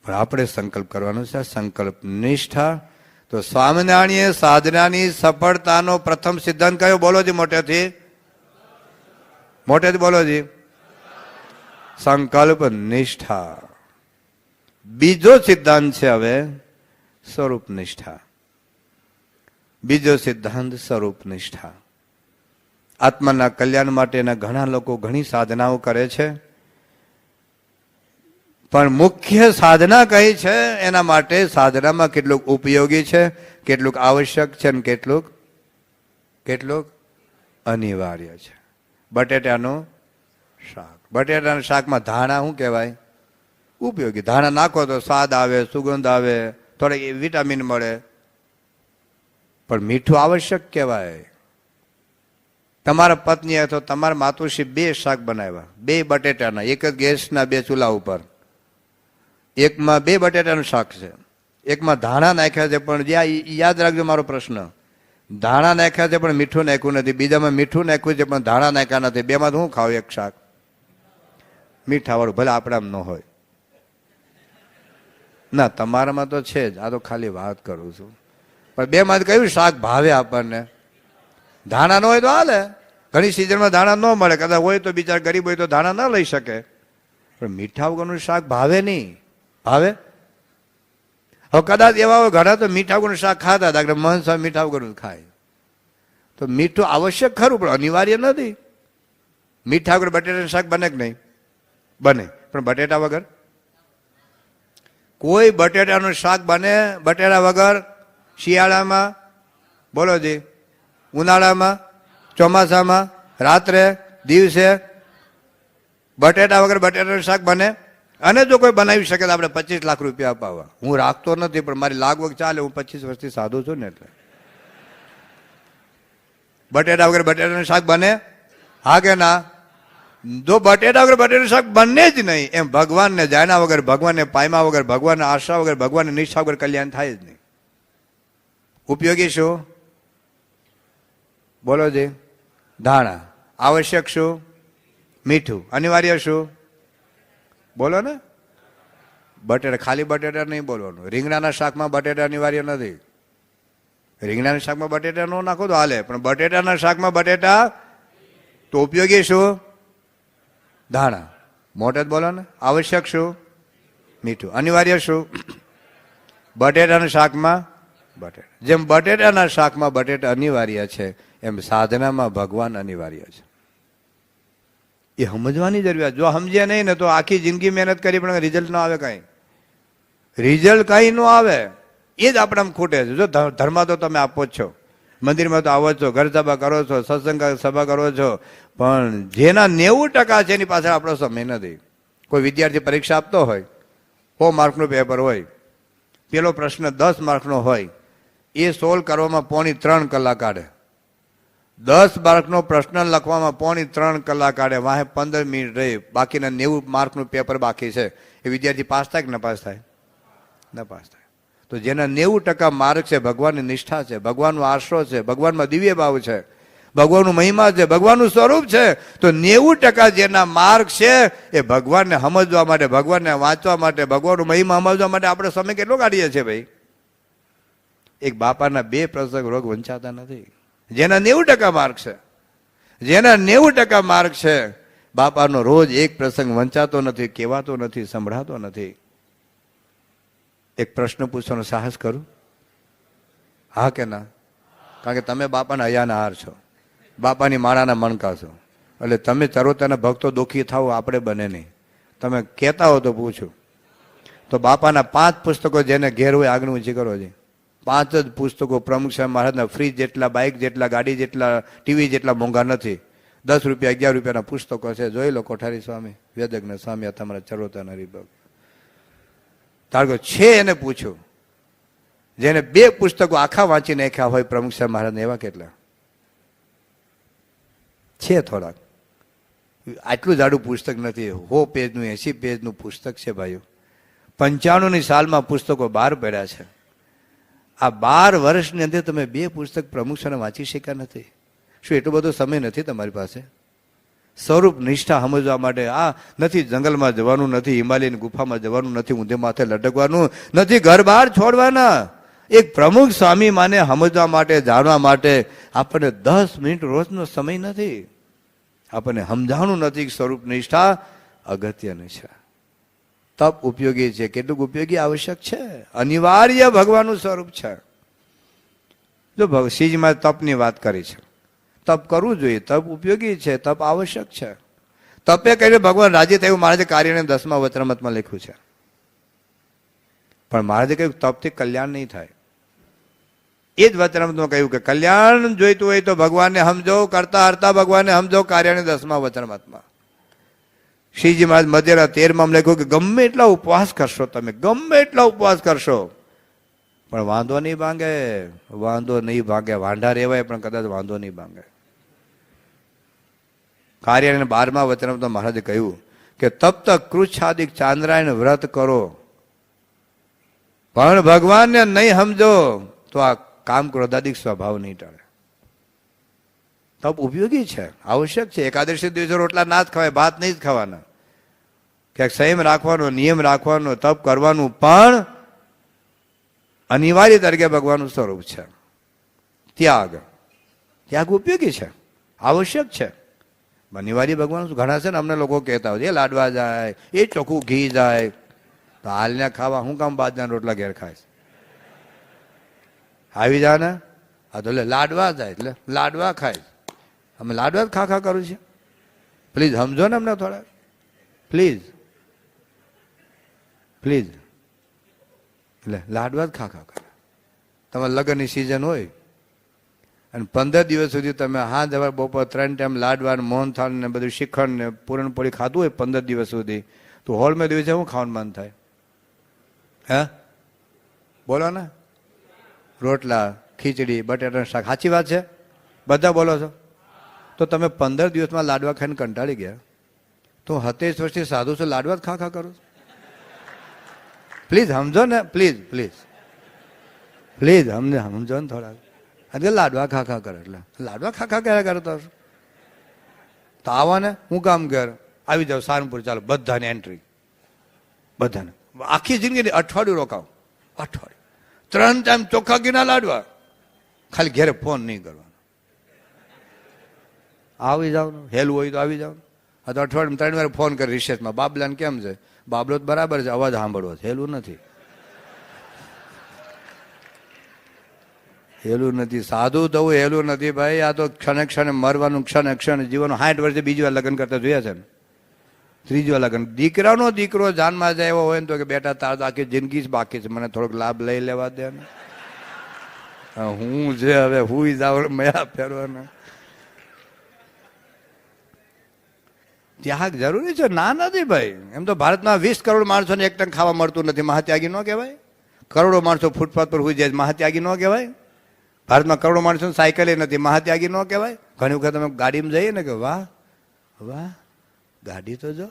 પણ આપણે સંકલ્પ કરવાનો છે. સંકલ્પ નિષ્ઠા. તો સ્વામિનારાયણે સાધનાની સફળતાનો પ્રથમ સિદ્ધાંત કયો? બોલો જ મોટેથી. મોટેથી બોલો જી. સંકલ્પ નિષ્ઠા. બીજો સિદ્ધાંત છે હવે સ્વરૂપ નિષ્ઠા. બીજો સિદ્ધાંત સ્વરૂપ નિષ્ઠા. આત્માના કલ્યાણ માટેના ઘણા લોકો ઘણી સાધનાઓ કરે છે, પણ મુખ્ય સાધના કઈ છે એના માટે સાધનામાં કેટલુંક ઉપયોગી છે, કેટલુંક આવશ્યક છે અને કેટલુંક અનિવાર્ય છે. બટેટાનું શાક. બટેટાના શાકમાં ધાણા શું કહેવાય? ઉપયોગી. ધાણા નાખો તો સ્વાદ આવે, સુગંધ આવે, થોડીક વિટામિન મળે, પણ મીઠું આવશ્યક કહેવાય. તમારા પત્ની અથવા તમારા માતુશ્રી 2 શાક બનાવ્યા, 2 બટેટાના, એક જ ગેસના 2 ચૂલા ઉપર. એકમાં 2 બટેટાનું શાક છે, એકમાં ધાણા નાખ્યા છે, પણ યાદ રાખજો મારો પ્રશ્ન, ધાણા નાખ્યા છે પણ મીઠું નાખ્યું નથી, બીજામાં મીઠું નાખ્યું છે પણ ધાણા નાખ્યા નથી. બેમાં તો હું ખાવ એક શાક મીઠાવાળું, ભલે આપણામાં ન હોય. ના, તમારામાં તો છે જ, આ તો ખાલી વાત કરું છું. પણ બેમાં કયું શાક ભાવે આપણને? ધાણા ન હોય તો હાલે, ઘણી સિઝનમાં ધાણા ન મળે, કદાચ હોય તો બિચાર ગરીબ હોય તો ધાણા ન લઈ શકે, પણ મીઠા વગરનું શાક ભાવે નહીં. ભાવે? હવે કદાચ એવા હોય ઘણા તો મીઠા વગરનું શાક ખાતા હતા, એટલે મહંત સ્વામી મીઠા વગરનું ખાય. તો મીઠું આવશ્યક ખરું પણ અનિવાર્ય નથી. મીઠા વગર બટેટાનું શાક બને કે નહીં? બને. પણ બટેટા વગર કોઈ બટેટાનું શાક બને બટેટા વગર? શિયાળામાં બોલો જી, ઉનાળામાં, ચોમાસામાં, રાત્રે, દિવસે બટેટા વગર બટેટાનું શાક બને? અને જો કોઈ બનાવી શકે તો આપણે 25 લાખ રૂપિયા અપાવવા. હું રાખતો નથી, પણ મારી લાગવગ ચાલે, હું 25 વર્ષથી સાધુ છું ને એટલે. બટેટા વગર બટેટાનું શાક બને? હા કે ના? જો બટેટા વગર બટેટાનું શાક બને જ નહીં, એમ ભગવાનને જાણ્યા વગર, ભગવાનને પામ્યા વગર, ભગવાનને આશા વગર, ભગવાનને નિષ્ઠા વગર કલ્યાણ થાય જ નહીં. ઉપયોગી શું? બોલો જી. ધાણા. આવશ્યક શું? મીઠું. અનિવાર્ય શું? બોલો ને. બટેટા. ખાલી બટેટા નહીં બોલવાનું. રીંગણાના શાકમાં બટેટા અનિવાર્ય નથી. રીંગણાના શાકમાં બટેટા ન નાખો તો હાલે, પણ બટેટાના શાકમાં બટેટા તો ઉપયોગી શું? ધાણા. મોટે જ બોલો ને. આવશ્યક શું? મીઠું. અનિવાર્ય શું? બટેટાના શાકમાં બટેટા. જેમ બટેટાના શાકમાં બટેટા અનિવાર્ય છે, એમ સાધનામાં ભગવાન અનિવાર્ય છે. એ સમજવાની જરૂરિયાત. જો સમજે નહીં ને તો આખી જિંદગી મહેનત કરી પણ રિઝલ્ટ ન આવે. કાંઈ રિઝલ્ટ કાંઈ ન આવે. એ જ આપણામાં ખૂટે છે. જો ધર્મમાં તો તમે આપો જ છો, મંદિરમાં તો આવો છો, ઘર સભા કરો છો, સત્સંગ સભા કરો છો, પણ જેના 90% છે એની પાછળ આપણો સમય નથી. કોઈ વિદ્યાર્થી પરીક્ષા આપતો હોય, 100 માર્કનું પેપર હોય, પેલો પ્રશ્ન 10 માર્કનો હોય, એ સોલ્વ કરવામાં 2.5-3 કલાક કાઢે. 10 માર્કનો પ્રશ્ન લખવામાં 2.5-3 કલાક કાઢે. વાહે 15 મિનિટ રહી, બાકીના 90 માર્કનું પેપર બાકી છે. એ વિદ્યાર્થી પાસ થાય કે ન પાસ થાય? ન પાસ થાય. તો જેના 90% માર્ક છે, ભગવાનની નિષ્ઠા છે, ભગવાનનો આશરો છે, ભગવાનમાં દિવ્ય ભાવ છે, ભગવાનનું મહિમા છે, ભગવાનનું સ્વરૂપ છે, તો 90% જેના માર્ક છે એ ભગવાનને સમજવા માટે, ભગવાનને વાંચવા માટે, ભગવાનનું મહિમા સમજવા માટે આપણે સમય કેટલો કાઢીએ છીએ ભાઈ? એક બાપાના 2 પ્રસંગ રોગ વંચાતા નથી. જેના 90% માર્ક છે, જેના 90% માર્ક છે, બાપાનો રોજ એક પ્રસંગ વંચાતો નથી, કહેવાતો નથી, સંભળાતો નથી. એક પ્રશ્ન પૂછવાનો સાહસ કરું? હા કે ના? કારણ કે તમે બાપાના હૈયાના હાર છો, બાપાની માળાના મણકા છો, એટલે તમે ચરોતરના ભક્તો દુઃખી થાવ આપણે બને નહીં. તમે કહેતા હો તો પૂછું તો બાપાના 5 પુસ્તકો જેને ઘેર હોય આગળ ઊંચી કરો છે. 5 જ પુસ્તકો પ્રમુખ સ્વામી મહારાજના ફ્રીજ જેટલા, બાઇક જેટલા, ગાડી જેટલા, ટીવી જેટલા મોંઘા નથી. 10 રૂપિયા 11 રૂપિયાના પુસ્તકો છે. જોઈ લો. કોઠારી સ્વામી, વેદજ્ઞ સ્વામી, તમારા ચરોતરના હરિભક્ત તારગો છે એને પૂછ્યું. જેને 2 પુસ્તકો આખા વાંચી નાખ્યા હોય પ્રમુખ સ્વામી મહારાજને, એવા કેટલા છે? થોડાક. આટલું જાડું પુસ્તક નથી. 100 પેજનું, 80 પેજનું પુસ્તક છે ભાઈઓ. 95ની સાલમાં પુસ્તકો બહાર પડ્યા છે. આ 12 વર્ષની અંદર તમે 2 પુસ્તક પ્રમુખ સ્વામી વાંચી શક્યા નથી? શું એટલો બધો સમય નથી તમારી પાસે? સ્વરૂપ નિષ્ઠા સમજવા માટે આ નથી જંગલમાં જવાનું, નથી હિમાલયની ગુફામાં જવાનું, નથી ઊંધે માથે લટકવાનું, નથી ઘર બહાર છોડવાના. એક પ્રમુખ સ્વામી માને સમજવા માટે, જાણવા માટે આપણને 10 મિનિટ રોજનો સમય નથી. આપણને સમજાણું નથી. સ્વરૂપ નિષ્ઠા અગત્યની છે. તપ ઉપયોગી છે. કેટલુંક ઉપયોગી આવશ્યક છે, અનિવાર્ય ભગવાનનું સ્વરૂપ છે. જો શ્રીજીમાં તપની વાત કરી છે, તપ કરવું જોઈએ, તપ ઉપયોગી છે, તપ આવશ્યક છે. તપે કરીને ભગવાન રાજી થયું. મહારાજે કાર્યને 10મા વચનામૃતમાં લખ્યું છે. પણ મહારાજે કહ્યું તપથી કલ્યાણ નહીં થાય. એ જ વચનામૃતમાં કહ્યું કે કલ્યાણ જોઈતું હોય તો ભગવાનને સમજો, કરતા હરતા ભગવાનને સમજો. કાર્યને 10મા વચનામૃતમાં શ્રીજી મહારાજ મધ્યના 13માં લખ્યું કે ગમે એટલા ઉપવાસ કરશો, તમે ગમે એટલા ઉપવાસ કરશો પણ વાંધો નહીં ભાંગે, વાંધો નહીં ભાંગે. વાંઢા રહેવાય પણ કદાચ વાંધો નહીં ભાંગે. કાર્યને 12મા વચનામૃતમાં મહારાજે કહ્યું કે તપ્ત કૃચ્છાદિક ચાંદ્રાયણ વ્રત કરો પણ ભગવાનને નહીં સમજો તો આ કામ ક્રોધાદિક સ્વભાવ નહીં ટળે. તપ ઉપયોગી છે, આવશ્યક છે. એકાદશી દિવસે રોટલા ના જ ખવાય, ભાત નહીં જ ખાવાના. ક્યાંક સંયમ રાખવાનો, નિયમ રાખવાનો, તપ કરવાનું પણ અનિવાર્ય તરીકે ભગવાનનું સ્વરૂપ છે. ત્યાગ, ત્યાગ ઉપયોગી છે, આવશ્યક છે. અનિવાર્ય ભગવાન ઘણા છે ને, અમને લોકો કહેતા હોય એ લાડવા જાય, એ ચોખ્ખું ઘી જાય, તો હાલને ખાવા હું કામ બાજના રોટલા ઘેર ખાય? આવી જા ને, આ તો લાડવા જાય એટલે લાડવા ખાય. અમે લાડવા જ ખા કરું છે? પ્લીઝ સમજો ને અમને થોડા, પ્લીઝ પ્લીઝ. એટલે લાડવા જ ખા કરે. તમારે લગ્નની સિઝન હોય અને 15 દિવસ સુધી તમે હા જવા બપોર 3 ટાઈમ લાડવા, મોહનથાળ ને બધું શ્રીખંડ ને પૂરણપોળી ખાધું હોય 15 દિવસ સુધી, તો હોળમાં દિવસે શું ખાવાનું મન થાય? હે બોલો ને, રોટલા, ખીચડી, બટેટાનું શાક. સાચી વાત છે? બધા બોલો છો? તો તમે 15 દિવસમાં લાડવા ખાઈને કંટાળી ગયા, તો 27 વર્ષથી સાધુ છો, લાડવા જ ખા કરો? પ્લીઝ સમજો ને, પ્લીઝ પ્લીઝ પ્લીઝ અમને સમજો ને થોડા. એટલે લાડવા ખા કરે, એટલે લાડવા ખા કર્યા કરતો હશો તો આવો ને, હું કામ ઘર આવી જાવ સારંગપુર, ચાલો બધાને એન્ટ્રી, બધાને આખી જિંદગી અઠવાડિયું રોકાવ, અઠવાડિયું 3 ટાઈમ ચોખ્ખા ઘીના લાડવા, ખાલી ઘેરે ફોન નહીં કરવાનો. આવી જાવ ને, હેલું હોય તો આવી જાવ. આ તો અઠવાડિયામાં 3 વાર ફોન કરી રિસેસમાં, બાબલાને કેમ છે? બાબલો તો બરાબર છે, અવાજ સાંભળવો છે, હેલું નથી, હેલું નથી. સાધુ થવું હેલું નથી ભાઈ. આ તો ક્ષણે ક્ષણે મરવાનું, ક્ષણે ક્ષણે જીવવાનું. 60 વર્ષે બીજી વાર લગ્ન કરતા જોયા છે ને, ત્રીજી વાર લગ્ન. દીકરાનો દીકરો જાનમાં જાય એવો હોય ને તો કે બેટા તાર આખી જિંદગી જ બાકી છે, મને થોડોક લાભ લઈ લેવા દે ને. હું છે હવે હુઈ જાવ, મયા ફેરવાના. ત્યાગ જરૂરી છે, ના નથી ભાઈ. એમ તો ભારતમાં 20 કરોડ માણસોને એક ટંક ખાવા મળતું નથી, મહાત્યાગી ન કહેવાય? કરોડો માણસો ફૂટપાથ પર હુઈ જાય, મહાત્યાગી ન કહેવાય? ભારતમાં કરોડો માણસો સાયકલે નથી, મહાત્યાગી ન કહેવાય? ઘણી વખત અમે ગાડીમાં જઈએ ને કે વાહ વાહ ગાડી તો જો,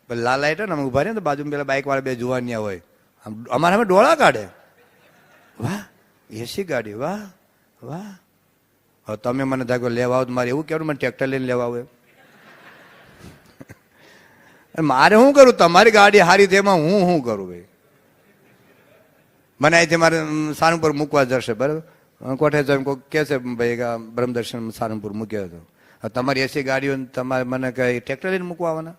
લાલ લાઈટ ને અમે ઉભા રહીએ ને તો બાજુમાં પેલા બાઇક વાળા 2 જુવાનિયા હોય, અમારે અમે ડોળા કાઢે, વાહ એસી ગાડી, વાહ વાહ. હવે તમે મને ધારો લેવા આવો, મારે એવું કહેવું મને ટ્રેક્ટર લઈને લેવા આવો? મારે શું કરું? તમારી ગાડી હારી છે એમાં હું શું કરું ભાઈ? મને અહીંથી મારે સારંગપુર મૂકવા જશે, બરાબર? કોઠે જઈને કોઈ કહે છે ભાઈ બ્રહ્મદર્શન સારંગપુર મૂક્યો હતો, તમારી એસી ગાડીઓ તમારે મને કઈ ટ્રેક્ટર લઈને મૂકવા આવવાના?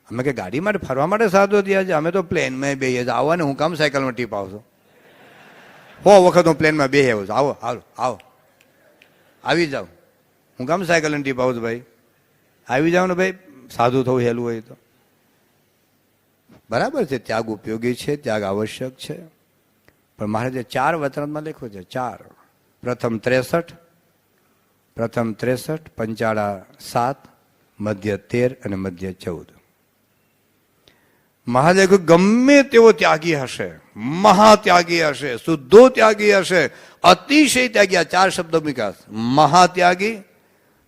અમે કે ગાડી માટે ફરવા માટે સાધુ થયા છે, અમે તો પ્લેનમાં બેહીએ છીએ. આવો ને, હું કામ સાયકલમાં ટીપ આવશો? 100 વખત હું પ્લેનમાં બેહી આવું છું. આવો આવો આવો આવી જાઓ, હું કામ સાયકલને ટીપ આવું છું ભાઈ? આવી જાઓ ને ભાઈ, સાધુ થવું હેલું હોય તો. બરાબર છે, ત્યાગ ઉપયોગી છે, ત્યાગ આવશ્યક છે. પણ મહારાજે 4 વચનામૃતમાં લખ્યું છે, 4. પ્રથમ 63, પંચાળા 7, મધ્ય 13 અને મધ્ય 14. મહારાજે કહ્યું ગમે તેવો ત્યાગી હશે, મહાત્યાગી હશે, શુદ્ધો ત્યાગી હશે, અતિશય ત્યાગી, આ 4 શબ્દો વિકાસ. મહાત્યાગી,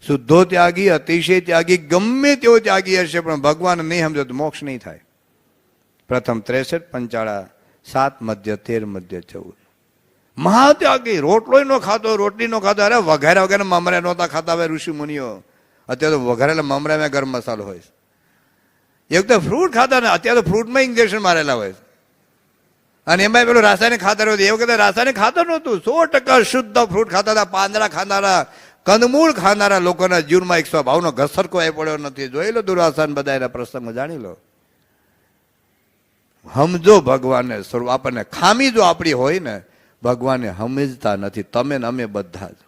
શુદ્ધો ત્યાગી, અતિશય ત્યાગી, ગમે તેવો ત્યાગી હશે પણ ભગવાન નહીં સમજો તો મોક્ષ નહીં થાય. પ્રથમ 63, પંચાળા 7, મધ્ય 13, મધ્ય 14. મહાત્યાગી, રોટલો ન ખાતો, રોટલી નો ખાતો. અરે વઘાર્યા વગર મમરા નહોતા ખાતા હવે ઋષિ મુનિઓ. અત્યારે તો વઘારેલા મમરામાં ગરમ મસાલો હોય. એક તો ફ્રૂટ ખાતા ને, અત્યારે તો ફ્રૂટમાં ઇન્જેક્શન મારેલા હોય. અને એમાં પેલું રાસાયણિક ખાતર હતું. એ વખતે રાસાયણિક ખાતર નહોતું, 100% શુદ્ધ ફ્રૂટ ખાતા હતા, પાંદડા ખાતા હતા, કંદમૂળ ખાનારા લોકોના જીવનમાં એક સ્વભાવનો ઘસરકો એ પડ્યો નથી. જોઈ લો દુર્વાસન બધા એના પ્રસંગો જાણી લો. સમજો ભગવાનને સ્વરૂપ. આપણને ખામી જો આપણી હોય ને, ભગવાનને સમજતા નથી. તમે ને અમે બધા જ.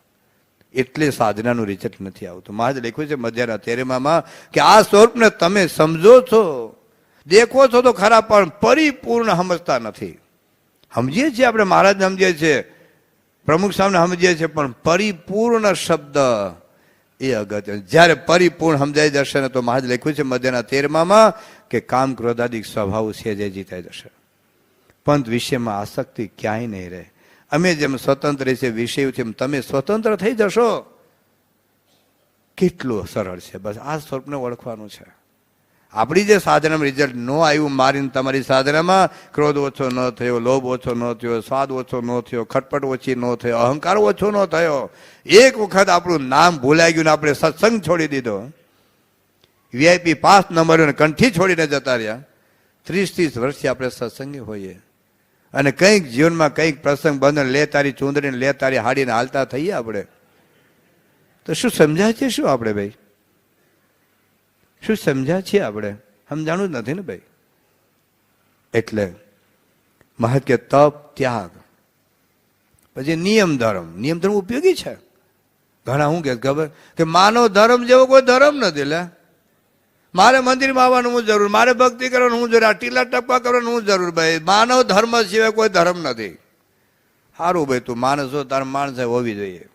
એટલે સાધનાનું રિઝલ્ટ નથી આવતું. મહારાજ લખ્યું છે મધ્યના તેરેમામાં કે આ સ્વરૂપને તમે સમજો છો, દેખો છો તો ખરા, પણ પરિપૂર્ણ સમજતા નથી. સમજીએ છીએ આપણે, મહારાજ સમજીએ છીએ, પ્રમુખ સામે સમજીએ છીએ, પણ પરિપૂર્ણ શબ્દ એ અગત્ય. જ્યારે પરિપૂર્ણ સમજાઈ જશે ને તો મહારાજ લખ્યું છે મધ્યના તેરમામાં કે કામ ક્રોધાદિક સ્વભાવ છે જે જીતાઈ જશે. પંથ વિષયમાં આસક્તિ ક્યાંય નહીં રહે. અમે જેમ સ્વતંત્ર છે વિષય છે, તમે સ્વતંત્ર થઈ જશો. કેટલું સરળ છે. બસ આ સ્વરૂપને ઓળખવાનું છે. આપણી જે સાધનામાં રિઝલ્ટ ન આવ્યું, મારીને તમારી સાધનામાં ક્રોધ ઓછો ન થયો, લોભ ઓછો ન થયો, સ્વાદ ઓછો ન થયો, ખટપટ ઓછી ન થયો, અહંકાર ઓછો ન થયો, એક વખત આપણું નામ ભૂલાઈ ગયું ને આપણે સત્સંગ છોડી દીધો, વીઆઈપી પાસ નંબર કંઠી છોડીને જતા રહ્યા. 30-30 વર્ષથી આપણે સત્સંગી હોઈએ અને કંઈક જીવનમાં કંઈક પ્રસંગ બંધ, લે તારી ચૂંદડીને લે તારી હાડીને હાલતા થઈએ આપણે. તો શું સમજાય છે? શું આપણે ભાઈ શું સમજ્યા છીએ? આપણે સમજાણું જ નથી ને ભાઈ. એટલે મહત્વ કે તપ, ત્યાગ, પછી નિયમ ધર્મ. નિયમ ધર્મ ઉપયોગી છે. ઘણા શું કે ખબર કે માનવ ધર્મ જેવો કોઈ ધર્મ નથી. લે મારે મંદિરમાં આવવાનું હું જરૂર, મારે ભક્તિ કરવાનું હું જરૂર, આ ટીલા ટપકા કરવાનું હું જરૂર. ભાઈ માનવ ધર્મ સિવાય કોઈ ધર્મ નથી. સારું ભાઈ, તું માણસ હો, તાર માણસ હોવી જોઈએ.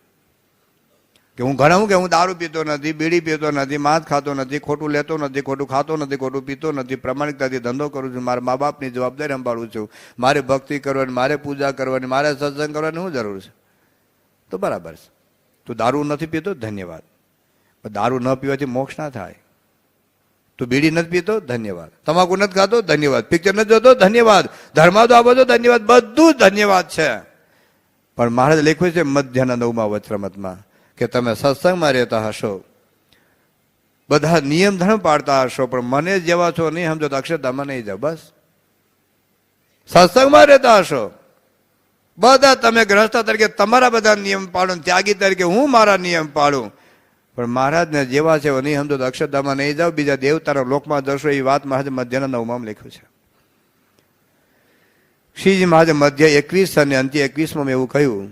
કે હું ઘણા કે હું દારૂ પીતો નથી, બીડી પીતો નથી, માંસ ખાતો નથી, ખોટું લેતો નથી, ખોટું ખાતો નથી, ખોટું પીતો નથી, પ્રમાણિકતાથી ધંધો કરું છું, મારા મા બાપની જવાબદારી સંભાળું છું, મારે ભક્તિ કરવાની, મારે પૂજા કરવાની, મારે સત્સંગ કરવાની શું જરૂર છે? તો બરાબર છે. તું દારૂ નથી પીતો, ધન્યવાદ. દારૂ ન પીવાથી મોક્ષ ના થાય. તું બીડી નથી પીતો, ધન્યવાદ. તમાકુ નથી ખાતો, ધન્યવાદ. પિક્ચર નથી જોતો, ધન્યવાદ. ધર્માદો આ બધો ધન્યવાદ, બધું ધન્યવાદ છે. પણ મહારાજ લખ્યું છે મધ્યના 9મા વચરામૃતમાં કે તમે સત્સંગમાં રહેતા હશો, બધા નિયમ ધર્મ પાડતા હશો, પણ મને જેવા છો નહીં સમજો તો અક્ષરધામમાં નહીં જાઓ. બસ સત્સંગમાં રહેતા હશો, બધા તમે ગ્રહસ્થ તરીકે તમારા બધા નિયમ પાડો, ત્યાગી તરીકે હું મારા નિયમ પાડું, પણ મહારાજને જેવા છે નહીં સમજો તો અક્ષરધામમાં નહીં જાઓ, બીજા દેવતાના લોકમાં જશો. એ વાત મહારાજ મધ્યના 9માં લખ્યું છે. શ્રીજી મહારાજ મધ્ય 21 અને અંત્ય 21માં એવું કહ્યું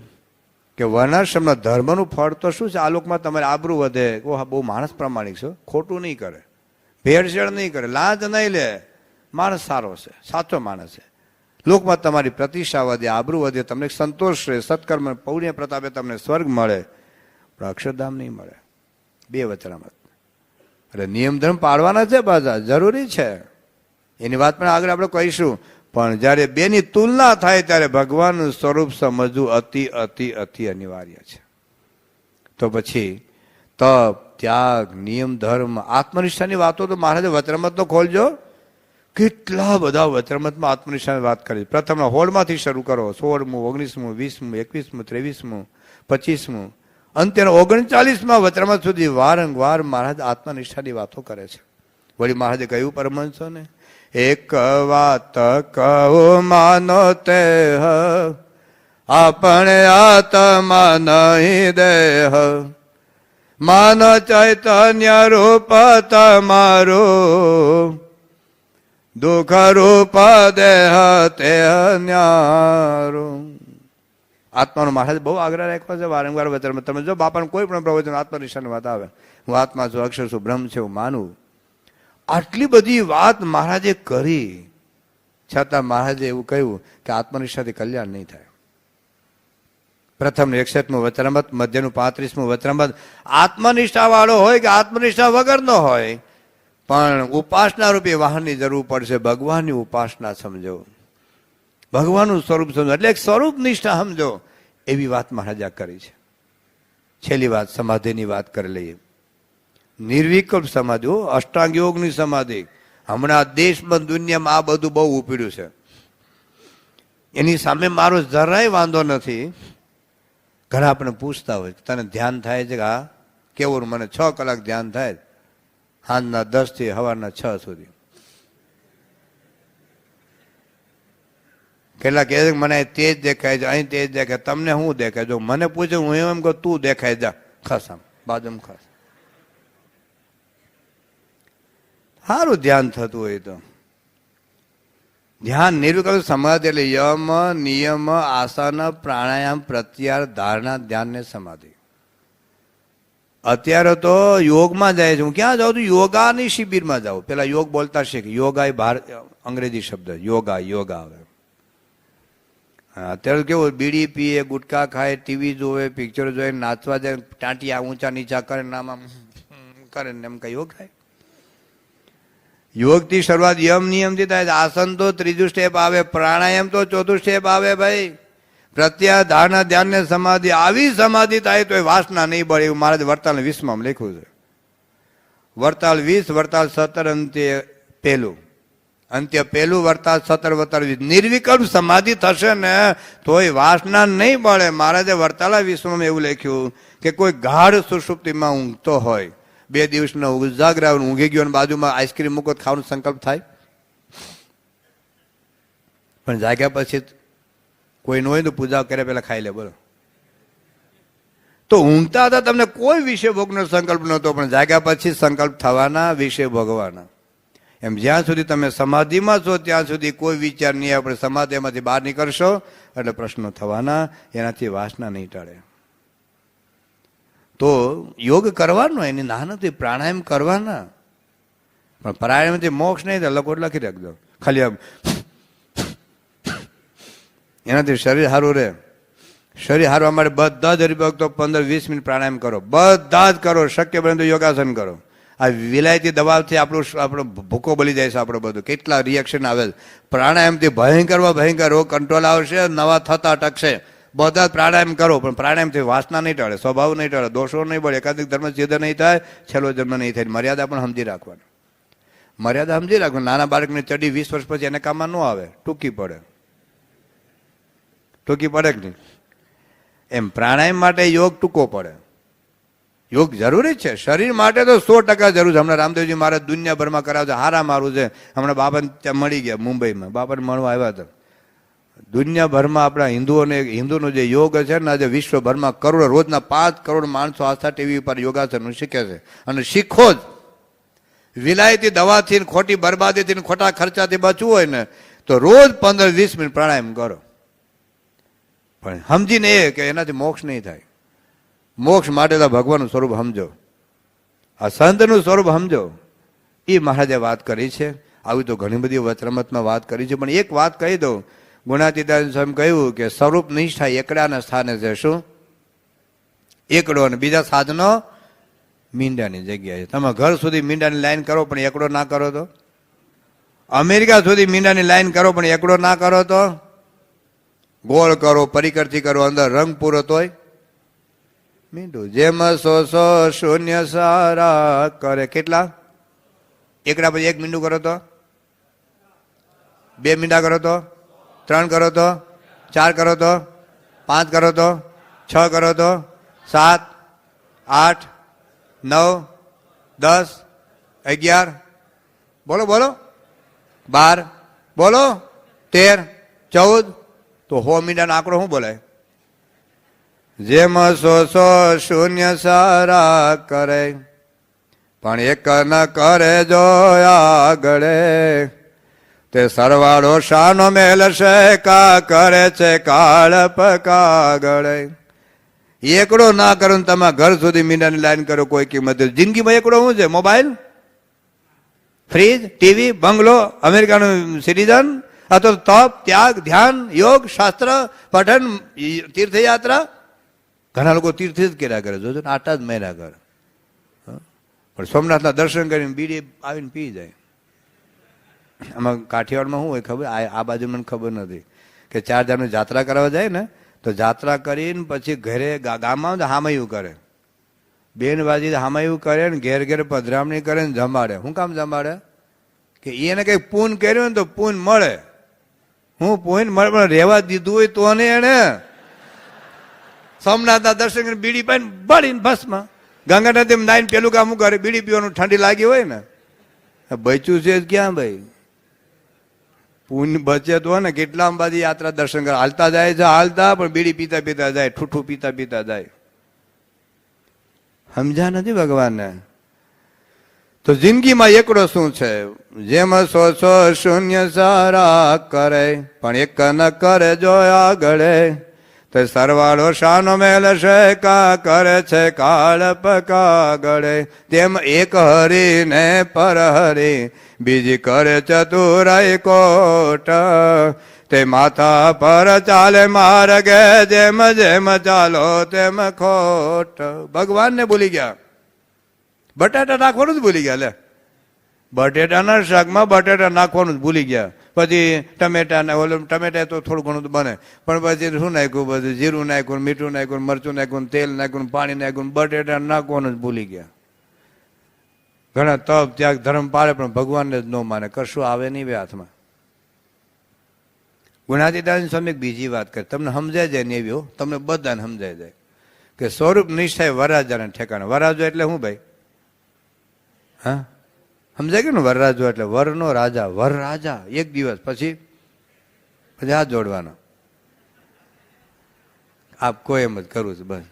કે વર્ણાશ્રમના ધર્મનું ફળ તો શું છે? આ લોકમાં તમારે આબરૂ વધે. બહુ માણસ પ્રમાણિક છો, ખોટું નહીં કરે, ભેળસેળ નહીં કરે, લાંચ નહીં લે, માણસ સારો છે, સાચો માણસ છે. લોકમાં તમારી પ્રતિષ્ઠા વધે, આબરૂ વધે, તમને સંતોષ રહે, સત્કર્મ પૌણ્ય પ્રતાપે તમને સ્વર્ગ મળે, પણ અક્ષરધામ નહીં મળે. 2 વચરામૃત. એટલે નિયમ ધર્મ પાડવાના છે, પાછા જરૂરી છે. એની વાત પણ આગળ આપણે કહીશું. પણ જ્યારે બેની તુલના થાય ત્યારે ભગવાનનું સ્વરૂપ સમજવું અતિ અતિ અતિ અનિવાર્ય છે. તો પછી તપ, ત્યાગ, નિયમ ધર્મ, આત્મનિષ્ઠાની વાતો તો મહારાજે વચરામૃતનો ખોલજો. કેટલા બધા વચરામૃતમાં આત્મનિષ્ઠાની વાત કરી. પ્રથમ હોળમાંથી શરૂ કરો, 16મું, 19મું, 20મું, 21મું, 23મું, 25મું, અંત્યના 39માં વચરામૃત સુધી વારંવાર મહારાજ આત્મનિષ્ઠાની વાતો કરે છે. વળી મહારાજે કહ્યું પરમહંસોને, એક વાત કહું માનો તે આપણે આત્મા નહીં દેહ, માન ચૈતન્ય રૂપ તમારું, દુઃખ રૂપ દેહ તે ન્યારું. આત્માનો મહારાજ બહુ આગ્રહ રાખ્યો છે વારંવાર વચનમાં. તમે જો બાપાને કોઈ પણ પ્રવચન આત્મનિષ્ઠાની વાત આવે, હું આત્મા છું, અક્ષર છું, બ્રહ્મ છે, હું માનું. આટલી બધી વાત મહારાજે કરી, છતાં મહારાજે એવું કહ્યું કે આત્મનિષ્ઠાથી કલ્યાણ નહીં થાય. પ્રથમ 61મું વચરામૃત, મધ્યનું 35મું વચરામૃત. આત્મનિષ્ઠા વાળો હોય કે આત્મનિષ્ઠા વગરનો હોય, પણ ઉપાસના રૂપી વાહનની જરૂર પડશે. ભગવાનની ઉપાસના સમજો, ભગવાનનું સ્વરૂપ સમજો, એટલે એક સ્વરૂપ નિષ્ઠા સમજો. એવી વાત મહારાજે કરી છે. છેલ્લી વાત સમાધિની વાત કરી લઈએ. નિર્વિકલ્પ સમાધિ, અષ્ટાંગ યોગની સમાધિ. હમણાં દેશમાં દુનિયામાં આ બધું બહુ ઉપડ્યું છે. એની સામે મારો જરાય વાંધો નથી. ઘણા આપણે પૂછતા હોય તને ધ્યાન થાય છે કે હા કેવું? મને 6 કલાક ધ્યાન થાય, સાંજના 10 થી સવારના 6 સુધી. કેટલા કહે છે મને તેજ દેખાય છે, અહીં તેજ દેખાય. તમને શું દેખાય? જો મને પૂછે હું એમ કહું તું દેખાય જા, ખસ આમ બાજુમાં ખસ. સારું ધ્યાન થતું હોય તો ધ્યાન નિર્વિકલ્પ સમાધિ એટલે યમ નિયમ આસન પ્રાણાયામ પ્રત્યાહાર ધારણા ધ્યાન ને સમાધિ. અત્યારે તો યોગમાં જાય છે. હું ક્યાં જાઉં છું? યોગાની શિબિરમાં જાઉં. પેલા યોગ બોલતા શીખ. યોગા એ અંગ્રેજી શબ્દ યોગા આવે. અત્યારે કેવું બીડી પીએ, ગુટકા ખાય, ટીવી જોવે, પિક્ચર જોવે, નાચવા જાય, ટાંટિયા ઊંચા નીચા કરે, નામ કરે ને એમ કઈ યોગ થાય? યોગ થી શરૂઆત યમ નિયમ થી થાય. આસન તો ત્રીજું સ્ટેપ આવે, પ્રાણાયામ તો ચોથું સ્ટેપ આવે ભાઈ. પ્રત્યાહાર ધારણા ધ્યાન ને સમાધિ. આવી સમાધિ થાય તો એ વાસના નહીં બળે. એવું મહારાજ વરતાલ 20માં લખ્યું છે. વરતાલ 20, વરતાલ 17, અંત્ય પહેલું. અંત્ય પહેલું, વરતાલ 17, વરતાલ 20. નિર્વિકલ્પ સમાધિ થશે ને તોય વાસના નહીં બળે. મહારાજે વરતાલા 20માં એવું લખ્યું કે કોઈ ગાઢ સુષુપ્તિમાં ઊંઘતો હોય, 2 દિવસનો ઉજાગરા ઊંઘી ગયો અને બાજુમાં આઈસ્ક્રીમ મૂકો ખાવાનો સંકલ્પ થાય, પણ જાગ્યા પછી કોઈ ન હોય તો પૂજા કરે પેલા ખાઈ લે. બોલો, તો ઊંઘતા હતા તમને કોઈ વિષય ભોગનો સંકલ્પ નહોતો, પણ જાગ્યા પછી સંકલ્પ થવાના, વિષય ભોગવાના. એમ જ્યાં સુધી તમે સમાધિમાં છો ત્યાં સુધી કોઈ વિચાર નહીં આવે. સમાધિમાંથી બહાર નીકળશો એટલે પ્રશ્નો થવાના, એનાથી વાસના નહીં ટળે. તો યોગ કરવાનો, એની ના નથી. પ્રાણાયામ કરવાના, પણ પ્રાણાયામથી મોક્ષ નહીં થાય. લખો લખી રાખજો ખાલી આમ. એનાથી શરીર સારું રહે. શરીર હારવા માટે બધા જ હરિભક્તો 15-20 મિનિટ પ્રાણાયામ કરો. બધા જ કરો. શક્ય બને તો યોગાસન કરો. આ વિલાયતી દબાવથી આપણો ભૂકો બળી જાય છે. આપણો બધું કેટલા રિએક્શન આવે છે. પ્રાણાયામથી ભયંકર રોગ કંટ્રોલ આવશે, નવા થતા અટકશે. બધા જ પ્રાણાયામ કરો, પણ પ્રાણાયામથી વાસના નહીં ટળે, સ્વભાવ નહીં ટળે, દોષો નહીં પડે, એકાધિક ધર્મ સિદ્ધ નહીં થાય, છેલ્લો જન્મ નહીં થાય. મર્યાદા પણ સમજી રાખવાની. મર્યાદા સમજી રાખવાની. નાના બાળકની ચડી 20 વર્ષ પછી એને કામમાં ન આવે, ટૂંકી પડે કે નહીં? એમ પ્રાણાયામ માટે યોગ ટૂંકો પડે. યોગ જરૂરી છે શરીર માટે તો 100% જરૂર છે. હમણાં રામદેવજી મહારાજ દુનિયાભરમાં કરાવે છે, હારા મારું છે. હમણાં બાપાને ત્યાં મળી ગયા મુંબઈમાં, બાપાને મળવા આવ્યા હતા. દુનિયાભરમાં આપણા હિન્દુનો જે યોગ છે ને, આજે વિશ્વભરમાં કરોડો, રોજના 5 કરોડ માણસો આસ્થા ટીવી ઉપર યોગાસન શીખે છે. અને શીખો જ. વિલાયતી દવાથી, ખોટી બરબાદીથી, ખોટા ખર્ચાથી બચવું હોય ને તો રોજ 15-20 મિનિટ પ્રાણાયામ કરો. પણ સમજીને એ કે એનાથી મોક્ષ નહીં થાય. મોક્ષ માટે તો ભગવાનનું સ્વરૂપ સમજો, આ સંતનું સ્વરૂપ સમજો. એ મહારાજે વાત કરી છે. આવી તો ઘણી બધી વચરમતમાં વાત કરી છે, પણ એક વાત કહી દઉં. ગુણાતીતાનંદ સ્વામી કહ્યું કે સ્વરૂપ નિષ્ઠા એકડાના સ્થાને છે. શું? એકડો. અને બીજા સાધનો મીંડાની જગ્યાએ. તમે ઘર સુધી મીંડાની લાઈન કરો પણ એકડો ના કરો તો? અમેરિકા સુધી મીંડાની લાઈન કરો પણ એકડો ના કરો તો? ગોળ કરો, પરિકરથી કરો, અંદર રંગ પૂરો તોય મીંડું. જેમ સો શૂન્ય સારા કરે. કેટલા એકડા? પછી 1 મીંડું કરો તો? 2 મીંડા કરો તો? 3 કરો તો? 4 કરો તો? 5 કરો તો? 6 કરો તો? 7, 8, 9, 10, 11, બોલો 12, બોલો 13, 14. તો 100 મીંડાનો આંકડો શું બોલાય? જેમ સો શૂન્ય સારા કરે, પણ એક ન કરે જો આગળે, તે સરવાળો શાનો મેલ છે, કા કરે છે કાળપ કાગળે. એકડો ના કરો ને તમે ઘર સુધી મીંડાની લાઈન કરો, કોઈ કિંમત. જિંદગીમાં એકડો શું છે? મોબાઈલ, ફ્રીજ, ટીવી, બંગલો, અમેરિકાનું સિટીઝન, અથવા તપ, ત્યાગ, ધ્યાન, યોગ, શાસ્ત્ર પઠન, તીર્થયાત્રા. ઘણા લોકો તીર્થ જ કર્યા કરે. જોજો ને 8 જ મહિના કરે, પણ સોમનાથના દર્શન કરીને બીડી આવીને પી જાય. આમાં કાઠિયાવાડમાં શું હોય ખબર? આ બાજુ મને ખબર નથી કે 4 ધામની જાત્રા કરવા જાય ને તો જાત્રા કરીને પછી ઘરે ગામમાં હામયું કરે, બેનબાજી હામયું કરે ને ઘેર ઘેર પધરામણી કરે ને જમાડે. શું કામ જમાડે? કે એને કંઈક પૂન કર્યું ને તો પૂન મળે. હું પૂન મળે, પણ રહેવા દીધું હોય તો ને એને સોમનાથના દર્શન કરીને બીડી પાઈને બળીને ભસ્મ. ગંગા નદીમાં નાઈને પેલું કામ કરે, બીડી પીવાનું ઠંડી લાગી હોય ને. બચ્યું છે ક્યાં ભાઈ? પૂન બચે તો ને કેટલા અંબાજી યાત્રા દર્શન કરે, હાલતા જાય છે, હાલતા પણ બીડી પીતા પીતા જાય, ઠૂઠું પીતા પીતા જાય. સમજ્યા નથી ભગવાનને. તો જિંદગીમાં એકડો શું છે? જેમ સો સો શૂન્ય સારા કરે પણ એક ન કરે જો આગળે, તો સરવાળો શાનો મેલ છે કા કરે છે કાળ પકાગળે. તેમ એક હરીને પર હરી બીજી કરે ચતુરાઈ કોટ, તે માથા પર ચાલે માર્ગે જેમ જેમ ચાલો તેમ ખોટ. ભગવાનને ભૂલી ગયા, બટાટા નાખવાનું જ ભૂલી ગયા. લે, બટેટાના શાકમાં બટેટા નાખવાનું જ ભૂલી ગયા. પછી ટમેટા ઓલું ટમેટા તો થોડું ઘણું બને, પણ પછી શું નાખ્યું? બધું જીરું નાખ્યું, મીઠું નાખ્યું, મરચું નાખ્યું, તેલ નાખ્યું, પાણી નાખ્યું, બટેટા નાખવાનું જ ભૂલી ગયા. ઘણા તપ ત્યાગ ધર્મ પાળે પણ ભગવાનને જ ન માને, કશું આવે નહીં બે હાથમાં. ગુણાતીતાનંદ સ્વામી બીજી વાત કરે, તમને સમજાય જાય ને એવી, તમને બધાને સમજાય જાય કે સ્વરૂપ નિષ્ઠા વરરાજાને ઠેકાણે. વરરાજો એટલે શું ભાઈ? હા, સમજાય કે ને? વરરાજો એટલે વરનો રાજા. વર રાજા એક દિવસ પછી હાથ જોડવાનો. આપ કોઈ એમ જ કરવું છે બસ.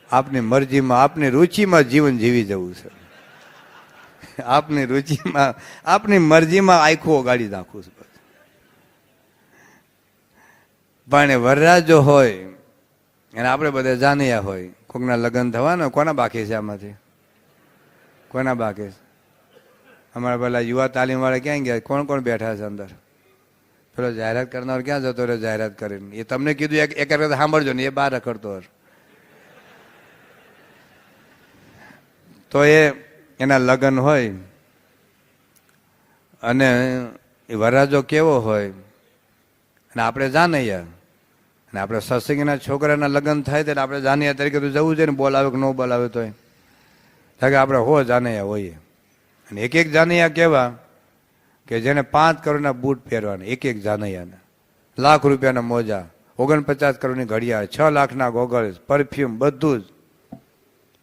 આપની મરજીમાં આપની રુચિમાં જીવન જીવી જવું છે. આપની રુચિમાં આપની મરજીમાં આખું ઓગાડી નાખવું છે બસ. પણ વરરાજો હોય અને આપણે બધા જાણ્યા હોય, કોકના લગ્ન થવાના, કોના બાકી છે આમાંથી? કોના બાકી છે? અમારા પેલા યુવા તાલીમ વાળા ક્યાં ગયા? કોણ કોણ બેઠા છે અંદર? પેલો જાહેરાત કરનાર ક્યાં જતો રહ્યો જાહેરાત કરીને? એ તમને કીધું એક સાંભળજો ને, એ બહાર રખડતો હશે. તો એના લગ્ન હોય અને એ વરરાજો કેવો હોય અને આપણે જાણ્યા, અને આપણે સત્સંગીના છોકરાના લગ્ન થાય ત્યારે આપણે જાણ્યા તરીકે તો જવું છે ને, બોલાવે કે ન બોલાવે તોય કે આપણે હો જાણ્યા હોઈએ. અને એક એક જાનૈયા કેવા કે જેને 5 કરોડના બૂટ પહેરવાના, એક એક જાનૈયાને લાખ રૂપિયાના મોજા, 49 કરોડની ઘડિયાળ, 6 લાખના ગોગલ્સ, પરફ્યુમ, બધું જ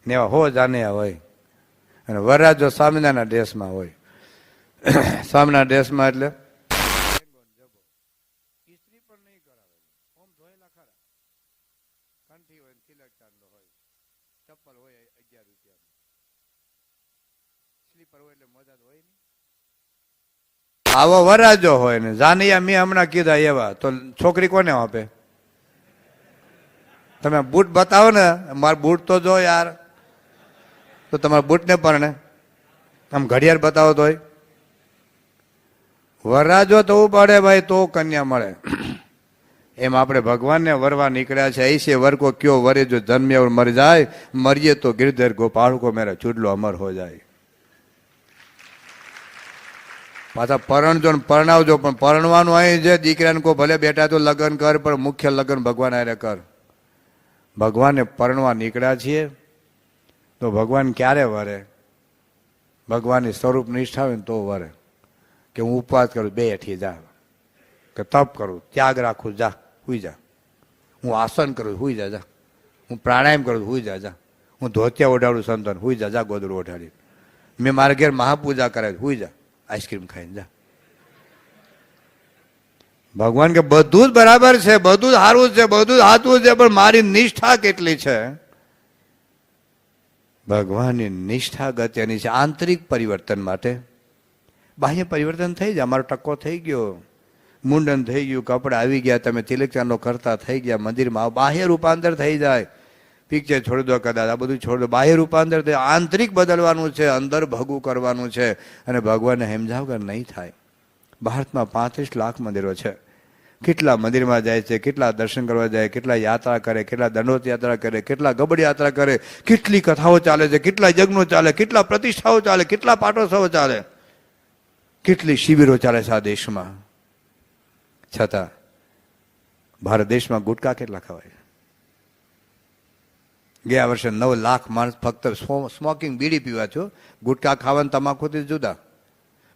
ને એવા હો જાનૈયા હોય. અને વરરાજો સ્વામિનારાયણના ડ્રેસમાં હોય. સ્વામિનારાયણ ડ્રેસમાં એટલે ઇસ્ત્રી પણ નહીં કરાવે, ઓમ ધોયેલા ખરા, કંઠી હોય, તિલક ચાંદલો હોય, ચપ્પલ હોય 11 રૂપિયા, સ્લીપર હોય એટલે મોજા હોય નહીં. આવો વરરાજો હોય ને જાનૈયા મેં હમણાં કીધા એવા, તો છોકરી કોને આપે? તમે બૂટ બતાવો ને, મારા બૂટ તો જો યાર, તો તમારા બૂટને પરણે આમ ઘડિયાળ બતાવો તોય. વરરાજો તો પડે ભાઈ તો કન્યા મળે. એમ આપણે ભગવાનને વરવા નીકળ્યા છે. ऐसे वर को क्यों वरे जो जन्मे और मर जाए, मरिए तो गिरधर गोपाल को मेरा चुडलो अमर हो जाए. પાછા પરણજો ને પરણાવજો, પણ પરણવાનું અહીં છે દીકરાને કો ભલે બેટા તો લગ્ન કર, પણ મુખ્ય લગ્ન ભગવાન હારે કર. ભગવાનને પરણવા નીકળ્યા છીએ તો ભગવાન ક્યારે વરે? ભગવાનની સ્વરૂપ નિષ્ઠા હોય ને તો વરે. કે હું ઉપવાસ કરું, 2 હેઠી જા, કે તપ કરું, ત્યાગ રાખું, જા હુઈ જા. હું આસન કરું, હુઈ જા જા. હું પ્રાણાયામ કરું, હુઈ જા જા. હું ધોતિયા ઓઢાડું સંતન, હુઈ જા જા ગોદડું ઓઢાડી. મેં મારા ઘેર મહાપૂજા કરાવી, હુઈ જા, આઈસ્ક્રીમ ખાઈને જા. ભગવાન કે બધું જ બરાબર છે, બધું જ સારું છે, બધું જ સાચું છે, પણ મારી નિષ્ઠા કેટલી છે? ભગવાનની નિષ્ઠા ગત્યની છે. આંતરિક પરિવર્તન માટે બાહ્ય પરિવર્તન થઈ જાય. અમારો ટક્કો થઈ ગયો, મુંડન થઈ ગયું, કપડા આવી ગયા, તમે તિલક ચાંદલો કરતા થઈ ગયા, મંદિરમાં આવો, બાહ્ય રૂપાંતર થઈ જાય. પિક્ચર છોડી દો, કદાચ આ બધું છોડી દો, બાહ્ય રૂપાંતર થાય. આંતરિક બદલવાનું છે, અંદર ભગું કરવાનું છે. અને ભગવાનને સમજાવ કે નહીં થાય. ભારતમાં 35 લાખ મંદિરો છે. કેટલા મંદિરમાં જાય છે, કેટલા દર્શન કરવા જાય, કેટલા યાત્રા કરે, કેટલા દંડોત યાત્રા કરે, કેટલા ગબડ યાત્રા કરે, કેટલી કથાઓ ચાલે છે, કેટલા યજ્ઞો ચાલે, કેટલા પ્રતિષ્ઠાઓ ચાલે, કેટલા પાટોત્સવો ચાલે, કેટલી શિબિરો ચાલે છે આ દેશમાં. છતાં ભારત દેશમાં ગુટકા કેટલા ખવાય? ગયા વર્ષે 9 લાખ માણસ ફક્ત સ્મોકિંગ બીડી પીવા છો, ગુટકા ખાવાનું તમાકુથી જુદા.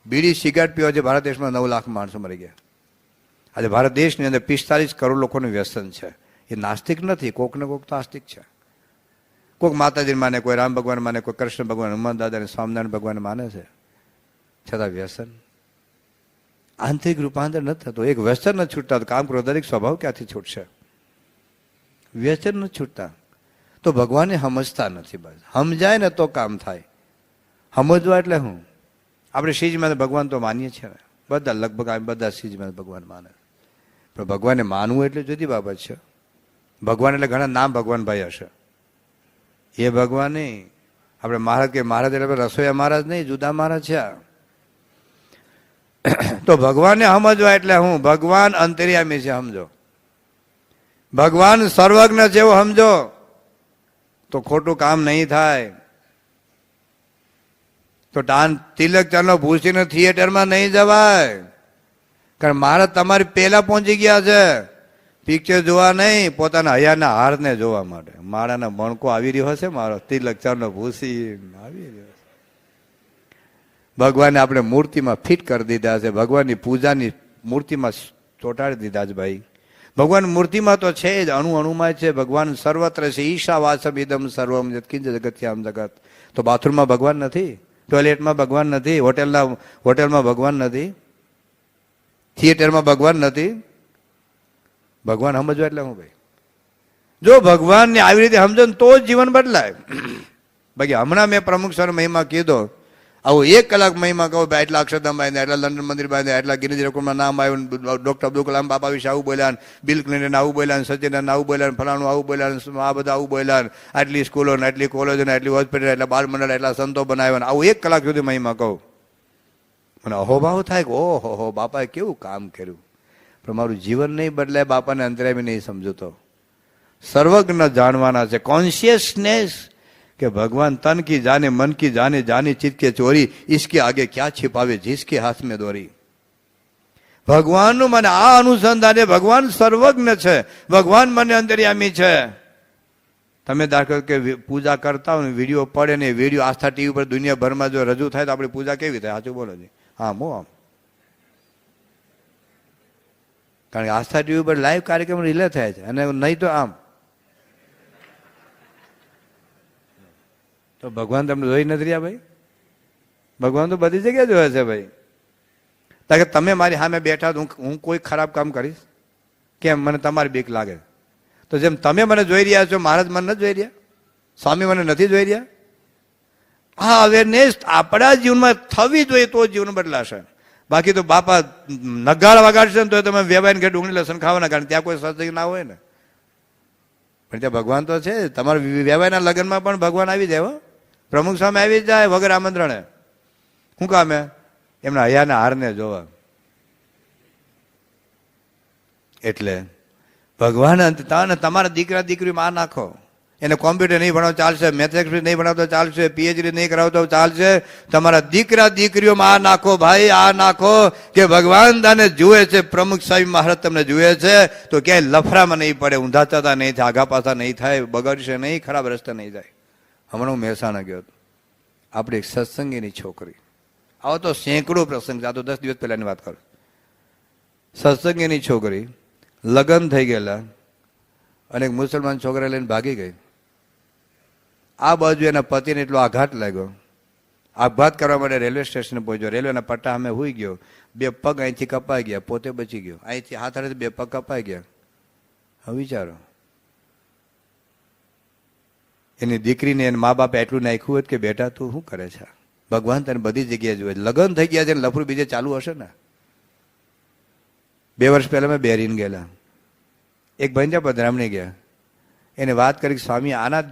બીડી સિગારેટ પીવા છે ભારત દેશમાં 9 લાખ માણસો મરી ગયા. આજે ભારત દેશની અંદર 45 કરોડ લોકોનું વ્યસન છે. એ નાસ્તિક નથી, કોક ને કોક તો આસ્તિક છે. કોઈક માતાજી માને, કોઈ રામ ભગવાન માને, કોઈ કૃષ્ણ ભગવાન, હનુમાન દાદાને, સ્વામિનારાયણ ભગવાન માને છે, છતાં વ્યસન. આંતરિક રૂપાંતર નથી થતું. એક વ્યસન નથી છૂટતા તો કામ કરો દરેક સ્વભાવ ક્યાંથી છૂટશે? વ્યસન નથી છૂટતા તો ભગવાને સમજતા નથી. બસ સમજાય ને તો કામ થાય. સમજવા એટલે હું, આપણે શીજમાં ભગવાન તો માનીએ છીએ ને, બધા લગભગ બધા શીજમાં ભગવાન માને, પણ ભગવાનને માનવું એટલે જુદી બાબત છે. ભગવાન એટલે ઘણા નામ ભગવાનભાઈ હશે, એ ભગવાન નહીં. આપણે મહારાજ કે મહારાજ એટલે રસોઈયા મહારાજ નહીં, જુદા મહારાજ છે. તો ભગવાનને સમજવા એટલે હું, ભગવાન અંતર્યામી છે સમજો, ભગવાન સર્વજ્ઞ છે એવું સમજો, તો ખોટું કામ નહીં થાય. તો તિલક ચાલો ભૂસીને થિયેટરમાં નહીં જવાય, કારણ મહારાજ તમારી પહેલા પહોંચી ગયા છે. પિક્ચર જોવા નહીં, પોતાના હૈયાના હારને જોવા માટે. માળાના મણકો આવી રહ્યો હશે મારો, તિલક ચાલો ભૂસી આવી રહ્યો છે. ભગવાને આપણે મૂર્તિમાં ફિટ કરી દીધા છે, ભગવાનની પૂજાની મૂર્તિમાં ચોંટાડી દીધા છે. ભાઈ ભગવાન મૂર્તિમાં તો છે જ, અણુ અણુમાં છે. ભગવાન સર્વત્ર છે. ઈશા વાસમ ઇદમ સર્વમ કિંચ જગત્યામ જગત. તો બાથરૂમમાં ભગવાન નથી, ટોયલેટમાં ભગવાન નથી, હોટેલમાં ભગવાન નથી, થિયેટરમાં ભગવાન નથી. ભગવાન સમજવા એટલે હું ભાઈ, જો ભગવાનને આવી રીતે સમજો ને તો જ જીવન બદલાય. બાકી હમણાં મેં પ્રમુખ સર મહિમા કીધો, આવું 1 કલાક મહિમા કહો ભાઈ, એટલા અક્ષરધામ બાંધ્યા, એટલા લંડન મંદિર બાંધ્યા, એટલા ગિરિનીજ રેકોર્ડમાં નામ આવ્યું, ડોક્ટર અબ્દુલ કલામ બાપા વિશે આવું બોલ્યા, બિલ ક્લિન્ટન આવું બોલ્યા, સચિન આવું બોલ્યા, ફલાણું આવું બોલ્યા, આ બધા આવું બોલ્યા, આટલી સ્કૂલો ને આટલી કોલેજો ને આટલી હોસ્પિટલ, એટલા બાળ મંડળ, એટલા સંતો બનાવ્યા. આવું 1 કલાક સુધી મહિમા કહું, મને અહોભાવ થાય કે ઓહો બાપાએ કેવું કામ કર્યું. પણ મારું જીવન નહીં બદલાય, બાપાને અંતર્યામી નહીં સમજો તો. સર્વજ્ઞ જાણવાના છે, કોન્શિયસનેસ કે ભગવાન તન કી જાને મન કી જાને, જાની ચિત્ત કે ચોરી, इसके आगे क्या छिपावे जिसके हाथ में दोरी. ભગવાનનું મને આ અનુસંધાને, ભગવાન સર્વજ્ઞ છે, ભગવાન મને અંતર્યામી છે. તમે દાખલ કે પૂજા કરતા હોય ને, વિડીયો પડે ને, વિડીયો આસ્થા ટીવી પર દુનિયાભરમાં જો રજૂ થાય તો આપણી પૂજા કેવી થાય? સાચું બોલો જી. હા મો આમ, કારણ કે આસ્થા ટીવી પર લાઈવ કાર્યક્રમ રિલે થાય છે, અને નહીં તો આમ. તો ભગવાન તમને જોઈ નથી રહ્યા ભાઈ? ભગવાન તો બધી જગ્યાએ જોયે છે ભાઈ. કારણ કે તમે મારી સામે બેઠા, હું કોઈ ખરાબ કામ કરીશ કેમ? મને તમારી બીક લાગે. તો જેમ તમે મને જોઈ રહ્યા છો, મહારાજ મને નથી જોઈ રહ્યા, સ્વામી મને નથી જોઈ રહ્યા. હા, અવેરનેસ આપણા જીવનમાં થવી જોઈએ તો જીવન બદલાશે. બાકી તો બાપા નગાળ વગાડશે ને તો તમે વેવાઈને કે ડુંગળી લસણ ખાવાના, કારણ ત્યાં કોઈ સત્સંગ ના હોય ને. પણ ત્યાં ભગવાન તો છે. તમારા વેવાઈના લગ્નમાં પણ ભગવાન આવી જાય, પ્રમુખ સામે આવી જાય વગર આમંત્રણે. શું કામે? એમના હૈયાના હારને જોવા. એટલે ભગવાન તમારા દીકરા દીકરીમાં આ નાખો. એને કોમ્પ્યુટર નહીં ભણાવ ચાલશે, મેથેમેટિક્સ નહીં ભણાવતો ચાલશે, પીએચડી નહીં કરાવતો ચાલશે. તમારા દીકરા દીકરીઓમાં આ નાખો ભાઈ, આ નાખો કે ભગવાન તને જુએ છે, પ્રમુખ સાહેબ મહારાજ તમને જુએ છે. તો ક્યાંય લફરામાં નહીં પડે, ઊંધા ચતા નહીં થાય, આગા પાછા નહીં થાય, બગડશે નહીં, ખરાબ રસ્તે નહીં જાય. હમણાં હું મહેસાણા ગયો હતો, આપણી એક સત્સંગીની છોકરી, આવો તો સેંકડો પ્રસંગ, આ તો 10 દિવસ પહેલાની વાત કરું. સત્સંગીની છોકરી, લગ્ન થઈ ગયેલા, અને એક મુસલમાન છોકરા લઈને ભાગી ગઈ. આ બાજુ એના પતિને એટલો આઘાત લાગ્યો, આપઘાત કરવા માટે રેલવે સ્ટેશને પહોંચ્યો. રેલવેના પટ્ટા સામે હુઈ ગયો, 2 પગ અહીંથી કપાઈ ગયા, પોતે બચી ગયો. અહીંથી હાથ હાથે 2 પગ કપાઈ ગયા. હવે વિચારો, એની દીકરીને એના મા બાપે એટલું નાખ્યું હોય કે બેટા તું શું કરે છે? ભગવાન તને બધી જગ્યાએ જુએ. લગ્ન થઈ ગયા છે ને લફરું બીજે ચાલુ હશે ને. 2 વર્ષ પહેલા મેં બેરીન ગયેલા, એક ભાઈ ત્યાં પધરામણી ગયા. એને વાત કરી કે સ્વામી, આના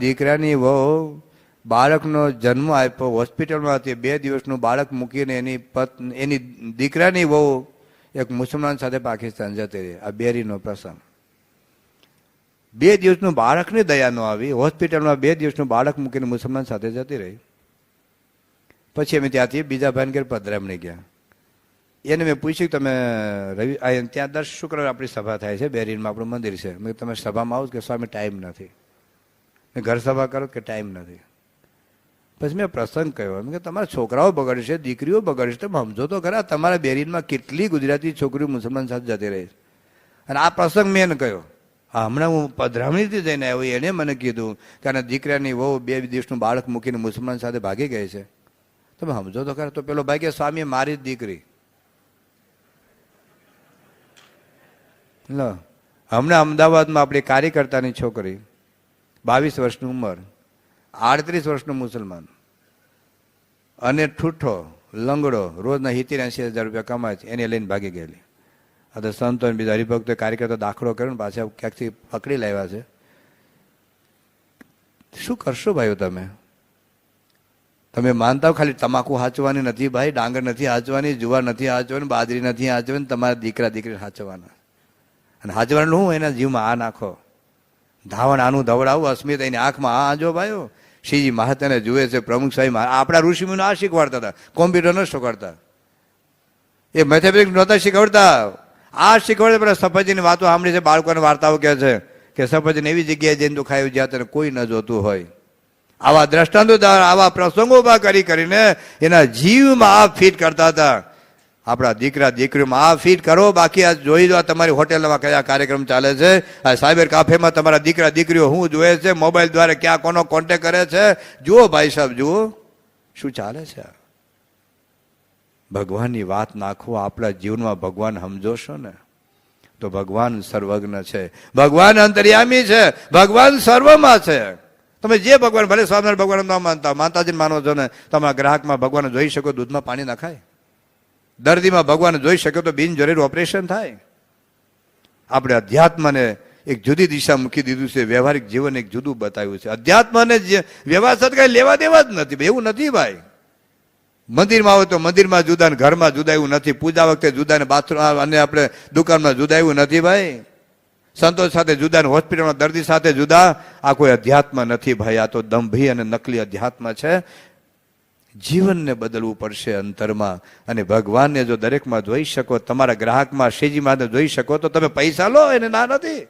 દીકરાની વહુ બાળકનો જન્મ આપ્યો, હોસ્પિટલમાં હતી, 2 દિવસનું બાળક મૂકીને એની દીકરાની વહુ એક મુસલમાન સાથે પાકિસ્તાન જતી રહી. આ બેરીનો પ્રસંગ. 2 દિવસનું બાળકની દયા ન આવી, હોસ્પિટલમાં 2 દિવસનું બાળક મૂકીને મુસલમાન સાથે જતી રહી. પછી અમે ત્યાંથી બીજા ભાઈને ઘેર પધરામણી ગયા. એને મેં પૂછ્યું કે તમે ત્યાં દર શુક્રવારે આપણી સભા થાય છે, બેરીનમાં આપણું મંદિર છે, મેં તમે સભામાં આવો કે સ્વામી ટાઈમ નથી, મેં ઘર સભા કરો કે ટાઈમ નથી. પછી મેં પ્રસંગ કહ્યો કે તમારા છોકરાઓ બગડશે, દીકરીઓ બગડશે, તમે સમજો તો ખરા, તમારા બેરીનમાં કેટલી ગુજરાતી છોકરીઓ મુસલમાન સાથે જતી રહી. અને આ પ્રસંગ મેં એને કહ્યો. હમણાં હું પધરામણીથી જઈને આવ્યો, એને મને કીધું કે આના દીકરાની વહુ 2 દિવસનું બાળક મૂકીને મુસલમાન સાથે ભાગી ગઈ છે, તમે સમજો તો ખરા. તો પેલો ભાઈ કે સ્વામી મારી જ દીકરી. લો, હમણાં અમદાવાદમાં આપણી કાર્યકર્તાની છોકરી 22 વર્ષની ઉંમર, 38 વર્ષનો મુસલમાન અને ઠૂઠો લંગડો રોજના 70-80 હજાર રૂપિયા કમાય છે, એને લઈને ભાગી ગયેલી. આ તો સંતો બીજા હરિભક્તો કાર્યકર્તા દાખલો કર્યો ને પાછા ક્યાંકથી પકડી લાવ્યા છે. શું કરશો ભાઈઓ? તમે માનતા ખાલી તમાકુ હાચવાની નથી ભાઈ, ડાંગર નથી હાચવાની, જુવાર નથી હાચવાની, બાજરી નથી હાચવાની, તમારા દીકરા દીકરી હાચવાના. અને હાચવાનું હું એના જીવમાં આ નાખો, ધાવણ આનું ધવડાવું, અસ્મિત એની આંખમાં આ જો ભાઈઓ. શ્રીજી મહાત્માને જુએ છે, પ્રમુખ સાહેબ આપણા ઋષિમુનિઓ આ શીખવાડતા હતા, કોમ્પ્યુટર ન શીખવાડતા, એ મેથેમેટિક્સ નહોતા શીખવાડતા, આ શીખવાડતા. પેલા સફરજીની વાતો સાંભળી છે, બાળકોને વાર્તાઓ કહે છે કે સફરજન એવી જગ્યાએ જઈને દુખાયું જ્યાં તેને કોઈ ન જોતું હોય. આવા દ્રષ્ટાંતો આવા પ્રસંગો ઉભા કરીને એના જીવમાં આ ફિટ કરતા હતા. આપણા દીકરા દીકરીમાં આ ફિટ કરો. બાકી આ જોઈ દો તમારી હોટેલમાં કયા કાર્યક્રમ ચાલે છે, આ સાયબર કાફેમાં તમારા દીકરા દીકરીઓ શું જોવે છે, મોબાઈલ દ્વારા ક્યાં કોનો કોન્ટેક્ટ કરે છે, જુઓ ભાઈ સાહેબ, જુઓ શું ચાલે છે. ભગવાનની વાત નાખો આપણા જીવનમાં. ભગવાન સમજોશો ને તો ભગવાન સર્વજ્ઞ છે, ભગવાન અંતર્યામી છે, ભગવાન સર્વમાં છે. તમે જે ભગવાન, ભલે સ્વામિનારાયણ ભગવાન ન માનતા, માતાજીને માનો છો ને, તમારા ગ્રાહકમાં ભગવાન જોઈ શકો, દૂધમાં પાણી નખાય. દર્દીમાં ભગવાન જોઈ શકો તો બિનજરૂરી ઓપરેશન થાય. આપણે અધ્યાત્મને એક જુદી દિશા મૂકી દીધું છે, વ્યવહારિક જીવન એક જુદું બતાવ્યું છે. અધ્યાત્મને વ્યવહાર સાથે કઈ લેવા દેવા જ નથી, એવું નથી ભાઈ. મંદિરમાં આવે તો મંદિરમાં જુદા, ઘરમાં જુદા એવું નથી. પૂજા વખતે જુદા ને બાથરૂમ અને આપણે દુકાનમાં જુદા એવું નથી ભાઈ. સંતોષ સાથે જુદા ને હોસ્પિટલમાં દર્દી સાથે જુદા. આ કોઈ અધ્યાત્મ નથી ભાઈ, આ તો દંભી અને નકલી અધ્યાત્મ છે. જીવનને બદલવું પડશે અંતરમાં. અને ભગવાનને જો દરેકમાં જોઈ શકો, તમારા ગ્રાહકમાં શ્રીજીમાં જોઈ શકો તો તમે પૈસા લો, એને ના નથી.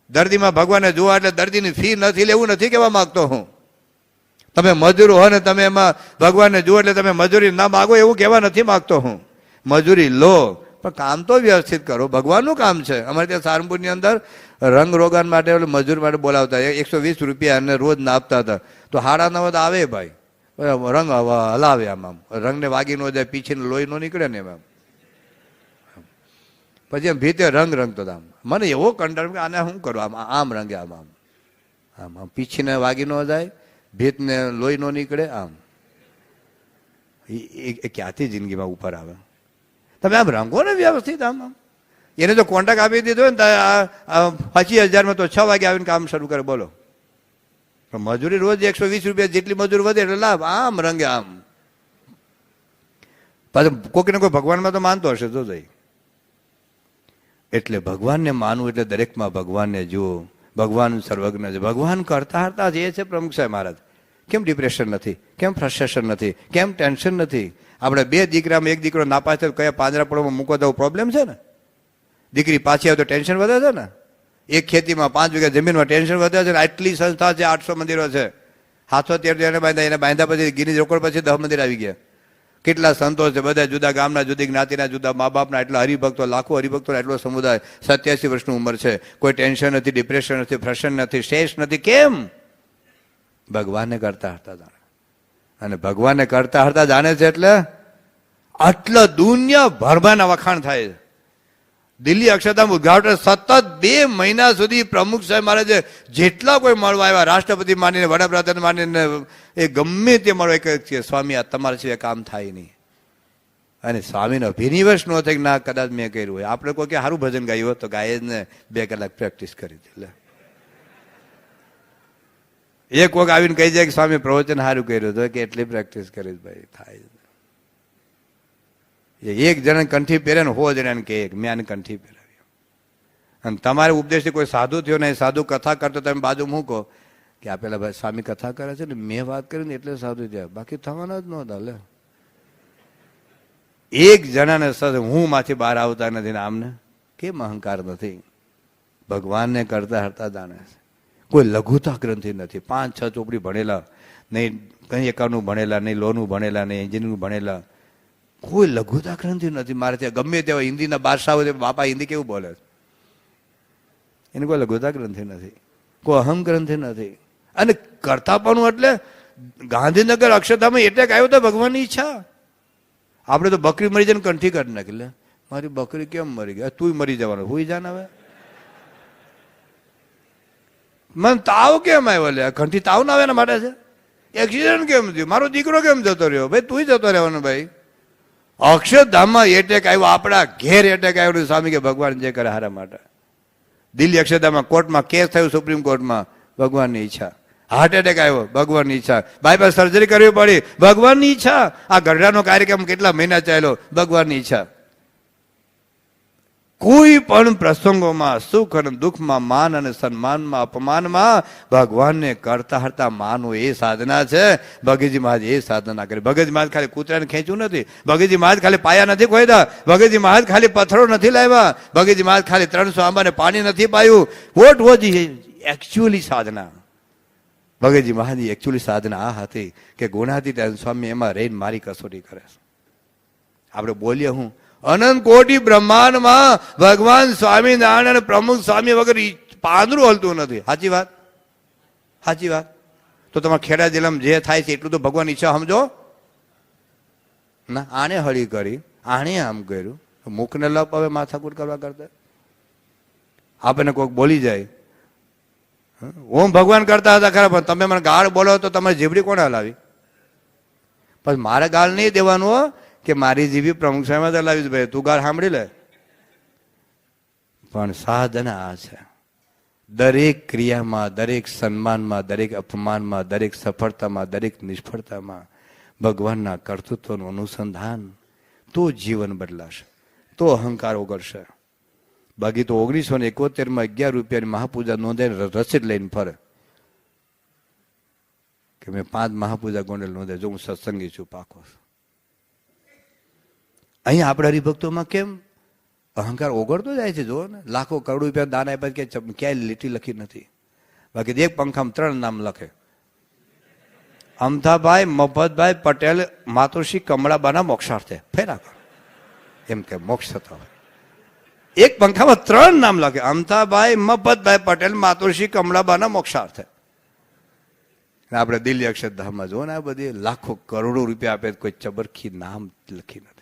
દર્દીમાં ભગવાનને જોવા એટલે દર્દીની ફી નથી લેવું નથી કહેવા માંગતો હું. તમે મજૂર હો ને તમે એમાં ભગવાનને જુઓ એટલે તમે મજૂરી ના માગો એવું કહેવા નથી માંગતો હું. મજૂરી લો પણ કામ તો વ્યવસ્થિત કરો, ભગવાનનું કામ છે. અમારે ત્યાં સારંગપુરની અંદર રંગ રોગાન માટે મજૂર માટે બોલાવતા, 120 રૂપિયા અને રોજ ના આપતા હતા. તો 9:30 આવે ભાઈ, રંગ હલાવે, આમ રંગને વાગી ન જાય, પીછીને લોહી ન નીકળે ને એમ. પછી એમ ભીતે રંગ રંગતો આમ. મને એવો કંટાળ કે આને શું કરું, આમ રંગે, આમ આમ આમ આમ પીછીને વાગી ન જાય, ભીતને લોહી ન નીકળે, આમ એ ક્યાંથી જિંદગીમાં ઉપર આવે? તમે આમ રંગો ને વ્યવસ્થિત આમ આમ. એને જો કોન્ટ્રાક્ટ આપી દીધો ને 25,000 તો 6 વાગે આવીને કામ શરૂ કરે, બોલો. મજૂરી રોજ 120 રૂપિયા જેટલી મજૂર વધે એટલે લાભ, આમ રંગે આમ. પાછું કોઈને કોઈ ભગવાનમાં તો માનતો હશે તો જઈ. એટલે ભગવાનને માનવું એટલે દરેકમાં ભગવાનને જુઓ. ભગવાન સર્વજ્ઞ છે, ભગવાન કરતા હરતા જે છે. પ્રમુખ સાહેબ મહારાજ, કેમ ડિપ્રેશન નથી, કેમ ફ્રસ્ટ્રેશન નથી, કેમ ટેન્શન નથી? આપણે 2 દીકરામાં 1 દીકરો નાપાસ થાય કયા પાંજરાપોળમાં મૂકવા જવું પ્રોબ્લેમ છે ને? દીકરી પાછી આવે તો ટેન્શન વધે છે ને? એક ખેતીમાં 5 વીઘા જમીનમાં ટેન્શન વધે છે ને? આટલી સંસ્થા છે, 800 મંદિરો છે, 713 એને બાંધ્યા, એને બાંધ્યા પછી ગિનિજ રેકોર્ડ પછી 10 મંદિર આવી ગયા. કેટલા સંતો છે, બધા જુદા ગામના, જુદી જ્ઞાતિના, જુદા મા બાપના, એટલા હરિભક્તો, લાખો હરિભક્તો, એટલો સમુદાય. 87 વર્ષની ઉંમર છે, કોઈ ટેન્શન નથી, ડિપ્રેશન નથી, ફ્રસ્ટ્રેશન નથી, સ્ટ્રેસ નથી. કેમ? ભગવાનને કરતા હરતા જાણે. અને ભગવાનને કરતા હરતા જાણે છે એટલે આટલા દુનિયાભરમાં વખાણ થાય છે. દિલ્હી અક્ષરધામ ઉદઘાટન સતત 2 મહિના સુધી પ્રમુખ સાહેબ મહારાજે જેટલા કોઈ મળવા આવ્યા, રાષ્ટ્રપતિ માનીને, વડાપ્રધાન માનીને, એ ગમે તે મળવા કે સ્વામી આ તમારા સિવાય કામ થાય નહીં. અને સ્વામીનો અભિનિવેશ ન થાય કે ના કદાચ મેં કર્યું હોય. આપણે કોઈ કે સારું ભજન ગાયું તો ગાય જ ને 2 કલાક પ્રેક્ટિસ કરી દે. એક વખત આવીને કહી જાય કે સ્વામી પ્રવચન સારું કર્યું તો કે એટલી પ્રેક્ટિસ કરી ભાઈ થાય. એક જણા કંઠી પહેરે ને 100 જણાને કે મેં આને કંઠી પહેરાવી. અને તમારે ઉપદેશથી કોઈ સાધુ થયો ને, સાધુ કથા કરતો તમે બાજુ મૂકો કે આ પેલા ભાઈ સ્વામી કથા કરે છે ને મેં વાત કરીને એટલે સાધુ થયા, બાકી થવાના જ નહોતા. લે એક જણાને હું માંથી બહાર આવતા નથી ને આમને કેમ અહંકાર નથી? ભગવાનને કરતા હરતા જાણે છે. કોઈ લઘુતા ગ્રંથિ નથી. 5-6 ચોપડી ભણેલા નહીં, કંઈ એકાનું ભણેલા નહીં, લોનું ભણેલા નહીં, એન્જિનિયરિંગ ભણેલા, કોઈ લઘુતા ગ્રંથિ નથી. મારે ત્યાં ગમે તેવા હિન્દીના બાદશાહ હોય, બાપા હિન્દી કેવું બોલે, એને કોઈ લઘુતા ગ્રંથિ નથી, કોઈ અહમ ગ્રંથિ નથી. અને કરતાપણું એટલે ગાંધીનગર અક્ષરધામમાં એટલે આવ્યો તો ભગવાનની ઈચ્છા. આપણે તો બકરી મરી જાય ને કંઠી કાઢી નાખી. લે મારી બકરી કેમ મરી ગઈ, તું મરી જવાનું, હુઈ જાને હવે. મને તાવ કેમ આવ્યો? લે ઘંટી તાવ ના આવે એના માટે છે? એક્સિડન્ટ કેમ થયું? મારો દીકરો કેમ જતો રહ્યો? ભાઈ તું જતો રહેવાનો ભાઈ. અક્ષરધામમાં એટેક આવ્યો, આપણા ઘેર એટેક આવ્યો. સ્વામી કે ભગવાન જે કરે હારા માટે. દિલ્હી અક્ષરધામમાં કોર્ટમાં કેસ થયું, સુપ્રીમ કોર્ટમાં, ભગવાનની ઈચ્છા. હાર્ટ એટેક આવ્યો, ભગવાનની ઈચ્છા. બાયપાસ સર્જરી કરવી પડી, ભગવાનની ઈચ્છા. આ ગઢડાનો કાર્યક્રમ કેટલા મહિના ચાલ્યો, ભગવાનની ઈચ્છા. કોઈ પણ પ્રસંગોમાં, સુખ અને દુઃખમાં, માન અને સન્માનમાં, અપમાનમાં ભગવાનને કરતા હરતા માનવું એ સાધના છે. ભગતજી મહારાજ એ સાધના કરી. ભગતજી મહારાજ ખાલી કૂતરાને ખેંચવું નથી. ભગતજી મહારાજ ખાલી પાયા નથી ખોયદા. ભગતજી મહારાજ ખાલી પથ્થરો નથી લાવ્યા. ભગતજી મહારાજ ખાલી 300 આંબાને પાણી નથી પાયું. વોટ વોઝ એકચ્યુઅલી સાધના? ભગતજી મહારાજની એકચ્યુઅલી સાધના આ હતી કે ગુણાતીતાનંદ સ્વામી એમાં રહીને મારી કસોટી કરે છે. આપણે બોલીએ હું અનંત કોટી બ્રહ્માંડમાં ભગવાન સ્વામિનારાયણ પ્રમુખ સ્વામી વગર પાંદરું હલતું નથી. સાચી વાત? સાચી વાત. તો તમારા ખેડા જિલ્લામાં જે થાય છે એટલું તો ભગવાન ઈચ્છા સમજો ના. આને હળી કરી, આણે આમ કર્યું, મુખને લપ હવે માથાકૂટ કરવા કરતા. આપણને કોઈક બોલી જાય, ઓમ ભગવાન કરતા હતા ખરા, પણ તમે મને ગાળ બોલો તો તમારી જીભડી કોને હલાવી? પછી મારે ગાળ નહીં દેવાનું કે મારી જીભી પ્રમુખ સાહેબ હલાવી. ભાઈ તું ગાળ સાંભળી લે. પણ સાધના આ છે. દરેક ક્રિયામાં, દરેક સન્માનમાં, દરેક અપમાનમાં, દરેક સફળતામાં, દરેક નિષ્ફળતામાં ભગવાનના કર્તૃત્વનું અનુસંધાન. તો જીવન બદલાશે, તો અહંકાર ઓગળશે. બાકી તો 1971માં 11 રૂપિયાની મહાપૂજા નોંધાઈને રસીદ લઈને ફરે કે મેં 5 મહાપૂજા ગોંડલ નોંધાય, જો હું સત્સંગી છું પાકો. અહીંયા આપણા હરિભક્તોમાં કેમ અહંકાર ઓગળતો જાય છે? જુઓ ને, લાખો કરોડ રૂપિયા દાન આપ્યા કે ક્યાંય લીટી લખી નથી. બાકી એક પંખામાં 3 નામ લખે: અમથાભાઈ મફતભાઈ પટેલ માતુશ્રી કમળાબાના મોક્ષાર્થે. ફેરા એમ કે મોક્ષ થતા હોય. એક પંખામાં 3 નામ લખે: અમથાભાઈ મફતભાઈ પટેલ માતુશ્રી કમળાબાના મોક્ષાર્થે. આપણે દિલ્હી અક્ષરધામમાં જુઓ ને, આ બધી લાખો કરોડો રૂપિયા આપે, કોઈ ચબરખી નામ લખી નથી.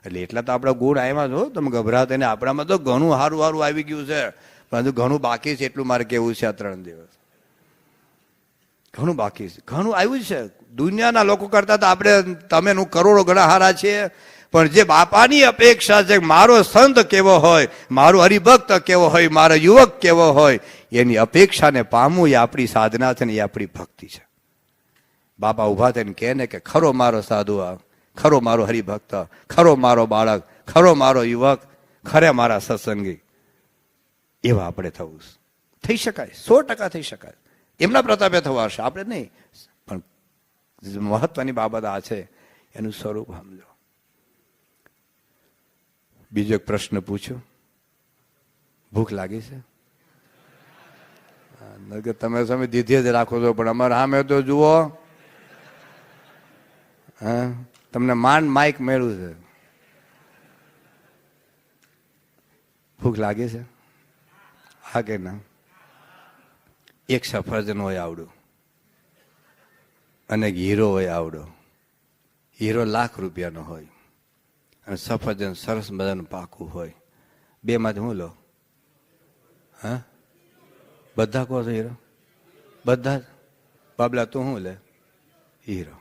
એટલે એટલા તો આપણા ગુણ આવ્યા છો, તમે ગભરાતા ને. આપણામાં તો ઘણું સારું સારું આવી ગયું છે, પરંતુ ઘણું બાકી છે. એટલું મારે કેવું છે. આ 3 દિવસ ઘણું બાકી છે, ઘણું આવ્યું છે. દુનિયાના લોકો કરતા તો આપણે તમે કરોડો ગણા હારા છીએ. પણ જે બાપાની અપેક્ષા છે, મારો સંત કેવો હોય, મારો હરિભક્ત કેવો હોય, મારો યુવક કેવો હોય, એની અપેક્ષાને પામવું એ આપણી સાધના છે ને, એ આપણી ભક્તિ છે. બાપા ઉભા થઈને કહે ને કે ખરો મારો સાધુ, ખરો મારો હરિભક્ત, ખરો મારો બાળક, ખરો મારો યુવક, ખરે મારા સત્સંગી. એવા આપણે થવું થઈ શકાય, 100% થઈ શકાય. એમના પ્રતાપે થવા હશે, આપણે નહીં. પણ મહત્વની બાબત આ છે, એનું સ્વરૂપ સમજો. બીજો એક પ્રશ્ન પૂછો. ભૂખ લાગી છે? તમે સામે દીધી જ રાખો છો, પણ અમારે સામે તો જુઓ, હા, તમને માંડ માઇક મેળવું છે. ભૂખ લાગે છે? હા કે ના? એક સફરજન હોય આવડું, અને એક હીરો હોય આવડો. હીરો લાખ રૂપિયાનો હોય, અને સફરજન સરસ મજાનું પાકું હોય. 2 માંથી હું લો? હા, બધા કહો છો હીરો? બધા જ? બાબલા તું શું લે? હીરો.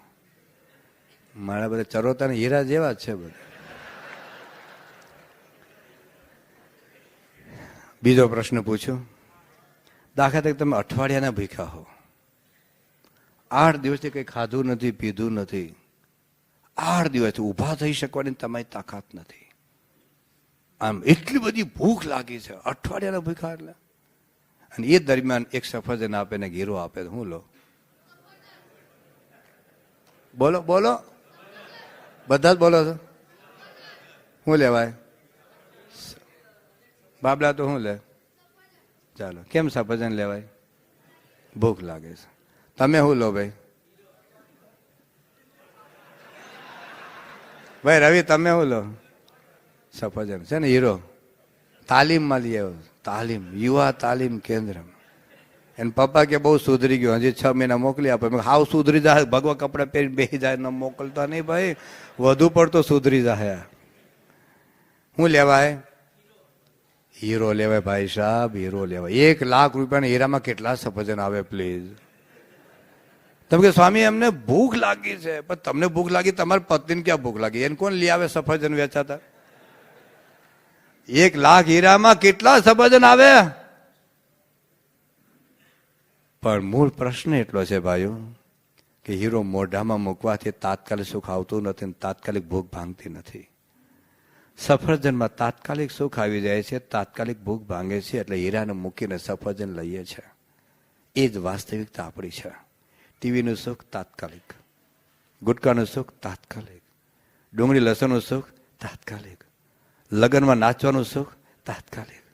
મારા બધા ચરોતા ને હીરા જેવા જ છે બધા. બીજો પ્રશ્ન પૂછો. દાખલા તરીકે તમે અઠવાડિયાના ભૂખ્યા હો, 8 દિવસથી કંઈ ખાધું નથી, પીધું નથી, 8 દિવસથી ઊભા થઈ શકવાની તમારી તાકાત નથી. આમ એટલી બધી ભૂખ લાગી છે, અઠવાડિયાના ભૂખ્યા. એટલે અને એ દરમિયાન એક સફરજન આપે ને ઘીરો આપે, હું લો? બોલો બોલો, બધા જ બોલો છો. શું લેવાય? બાબલા તો શું લે? ચાલો, કેમ સફરજન લેવાય? ભૂખ લાગે છે. તમે શું લો ભાઈ? ભાઈ રવિ તમે શું લો? સફરજન છે ને હીરો. તાલીમમાં લઈ આવ્યો, તાલીમ, યુવા તાલીમ કેન્દ્ર. એને પપ્પા કે બહુ સુધરી ગયો, હજી 6 મહિના મોકલી આપે. હાવ સુધરી જાય, ભગવા કપડા પહેરી બેસી જાય, ન મોકલતા નહીં ભાઈ, વધુ પડતો સુધરી જાય. શું લેવાય? હીરો લેવાય ભાઈ સાહેબ, હીરો લેવાય. 1 લાખ રૂપિયાના હીરામાં કેટલા સફરજન આવે પ્લીઝ? તમે કે સ્વામી એમને ભૂખ લાગી છે. પણ તમને ભૂખ લાગી, તમારી પત્નીને ક્યાં ભૂખ લાગી? એને કોણ લઈ આવે સફરજન વેચાતા? 1 લાખ હીરામાં કેટલા સફરજન આવે? પણ મૂળ પ્રશ્ન એટલો છે ભાઈઓ કે હીરો મોઢામાં મૂકવાથી તાત્કાલિક સુખ આવતું નથી, તાત્કાલિક ભૂખ ભાંગતી નથી. સફરજનમાં તાત્કાલિક સુખ આવી જાય છે, તાત્કાલિક ભૂખ ભાંગે છે. એટલે હીરાને મૂકીને સફરજન લઈએ છે. એ જ વાસ્તવિકતા આપણી છે. ટીવીનું સુખ તાત્કાલિક, ગુટકાનું સુખ તાત્કાલિક, ડુંગળી લસણનું સુખ તાત્કાલિક, લગ્નમાં નાચવાનું સુખ તાત્કાલિક,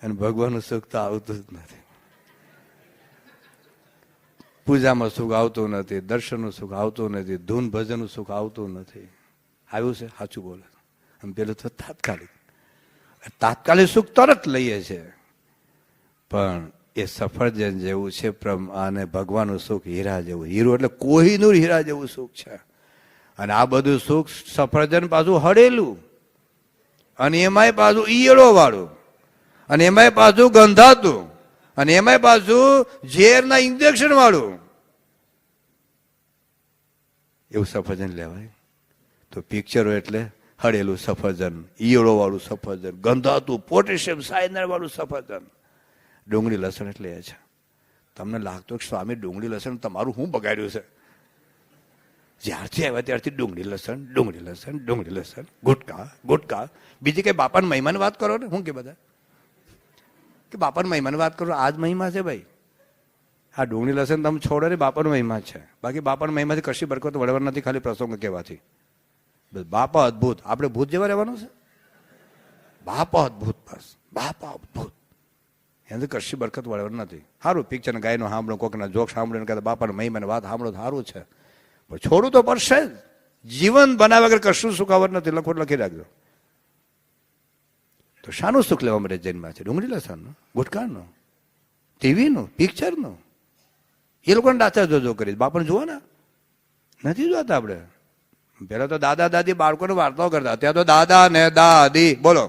અને ભગવાનનું સુખ તો આવતું જ નથી. પૂજામાં સુખ આવતું નથી, દર્શનનું સુખ આવતું નથી, ધૂન ભજનનું સુખ આવતું નથી. આવ્યું છે? સાચું બોલે. આમ પેલું તો તાત્કાલિક, તાત્કાલિક સુખ તરત લઈએ છે. પણ એ સફરજન જેવું છે અને ભગવાનનું સુખ હીરા જેવું. હીરો એટલે કોહિનૂર હીરા જેવું સુખ છે. અને આ બધું સુખ સફરજન પાછું હળેલું, અને એમાંય પાછું ઈયળો વાળું, અને એમાંય પાછું ગંધાતું, અને એમાંય પાછું ઝેરના ઇન્જેક્શન વાળું. એવું સફરજન લેવાય? તો પિક્ચરો એટલે હળેલું સફરજન, ઈયળો વાળું સફરજન, ગંધાતું પોટેશિયમ સાયનાઇડ વાળું સફરજન. ડુંગળી લસણ એટલે એ છે. તમને લાગતું કે સ્વામી ડુંગળી લસણ તમારું શું બગાડ્યું છે? જ્યારથી આવ્યા ત્યારથી ડુંગળી લસણ, ડુંગળી લસણ, ડુંગળી લસણ, ગુટકા, ગુટકા. બીજી કઈ બાપાની મહિમાની વાત કરો ને. શું કે બધા કે બાપાની મહિમાની વાત કરો? આ જ મહિમા છે ભાઈ. આ ડુંગળી લસણ તમે છોડો ને, બાપાનો મહિમા છે. બાકી બાપાના મહિમાથી કશી બરકત વળવા નથી, ખાલી પ્રસંગ કહેવાથી. બસ બાપા અદભુત. આપણે ભૂત જેવા રહેવાનું છે? બાપા અદભુત, બસ બાપા અદભુત. એનાથી કશી બરકત વળવા નથી. સારું પિક્ચર ગાયનો સાંભળો, કોકના જોક સાંભળો, કહેતા બાપાના મહિમાની વાત સાંભળો, સારું છે. પણ છોડવું તો પડશે જ. જીવન બનાવ્યા વગર કશું સુખાવટ નથી. લખોટ લખી રાખજો. તો શાનું સુખ લેવા માટે જન્મ છે? ડુંગળી લસણનું, ગુટકાનું, ટીવીનું, પિક્ચરનું. એ લોકોને ડાચા જોજો કરી. બાપાને જુઓ ને, નથી જોતા આપણે. પેલા તો દાદા દાદી બાળકોને વાર્તાઓ કરતા. અત્યારે તો દાદા ને દાદી, બોલો,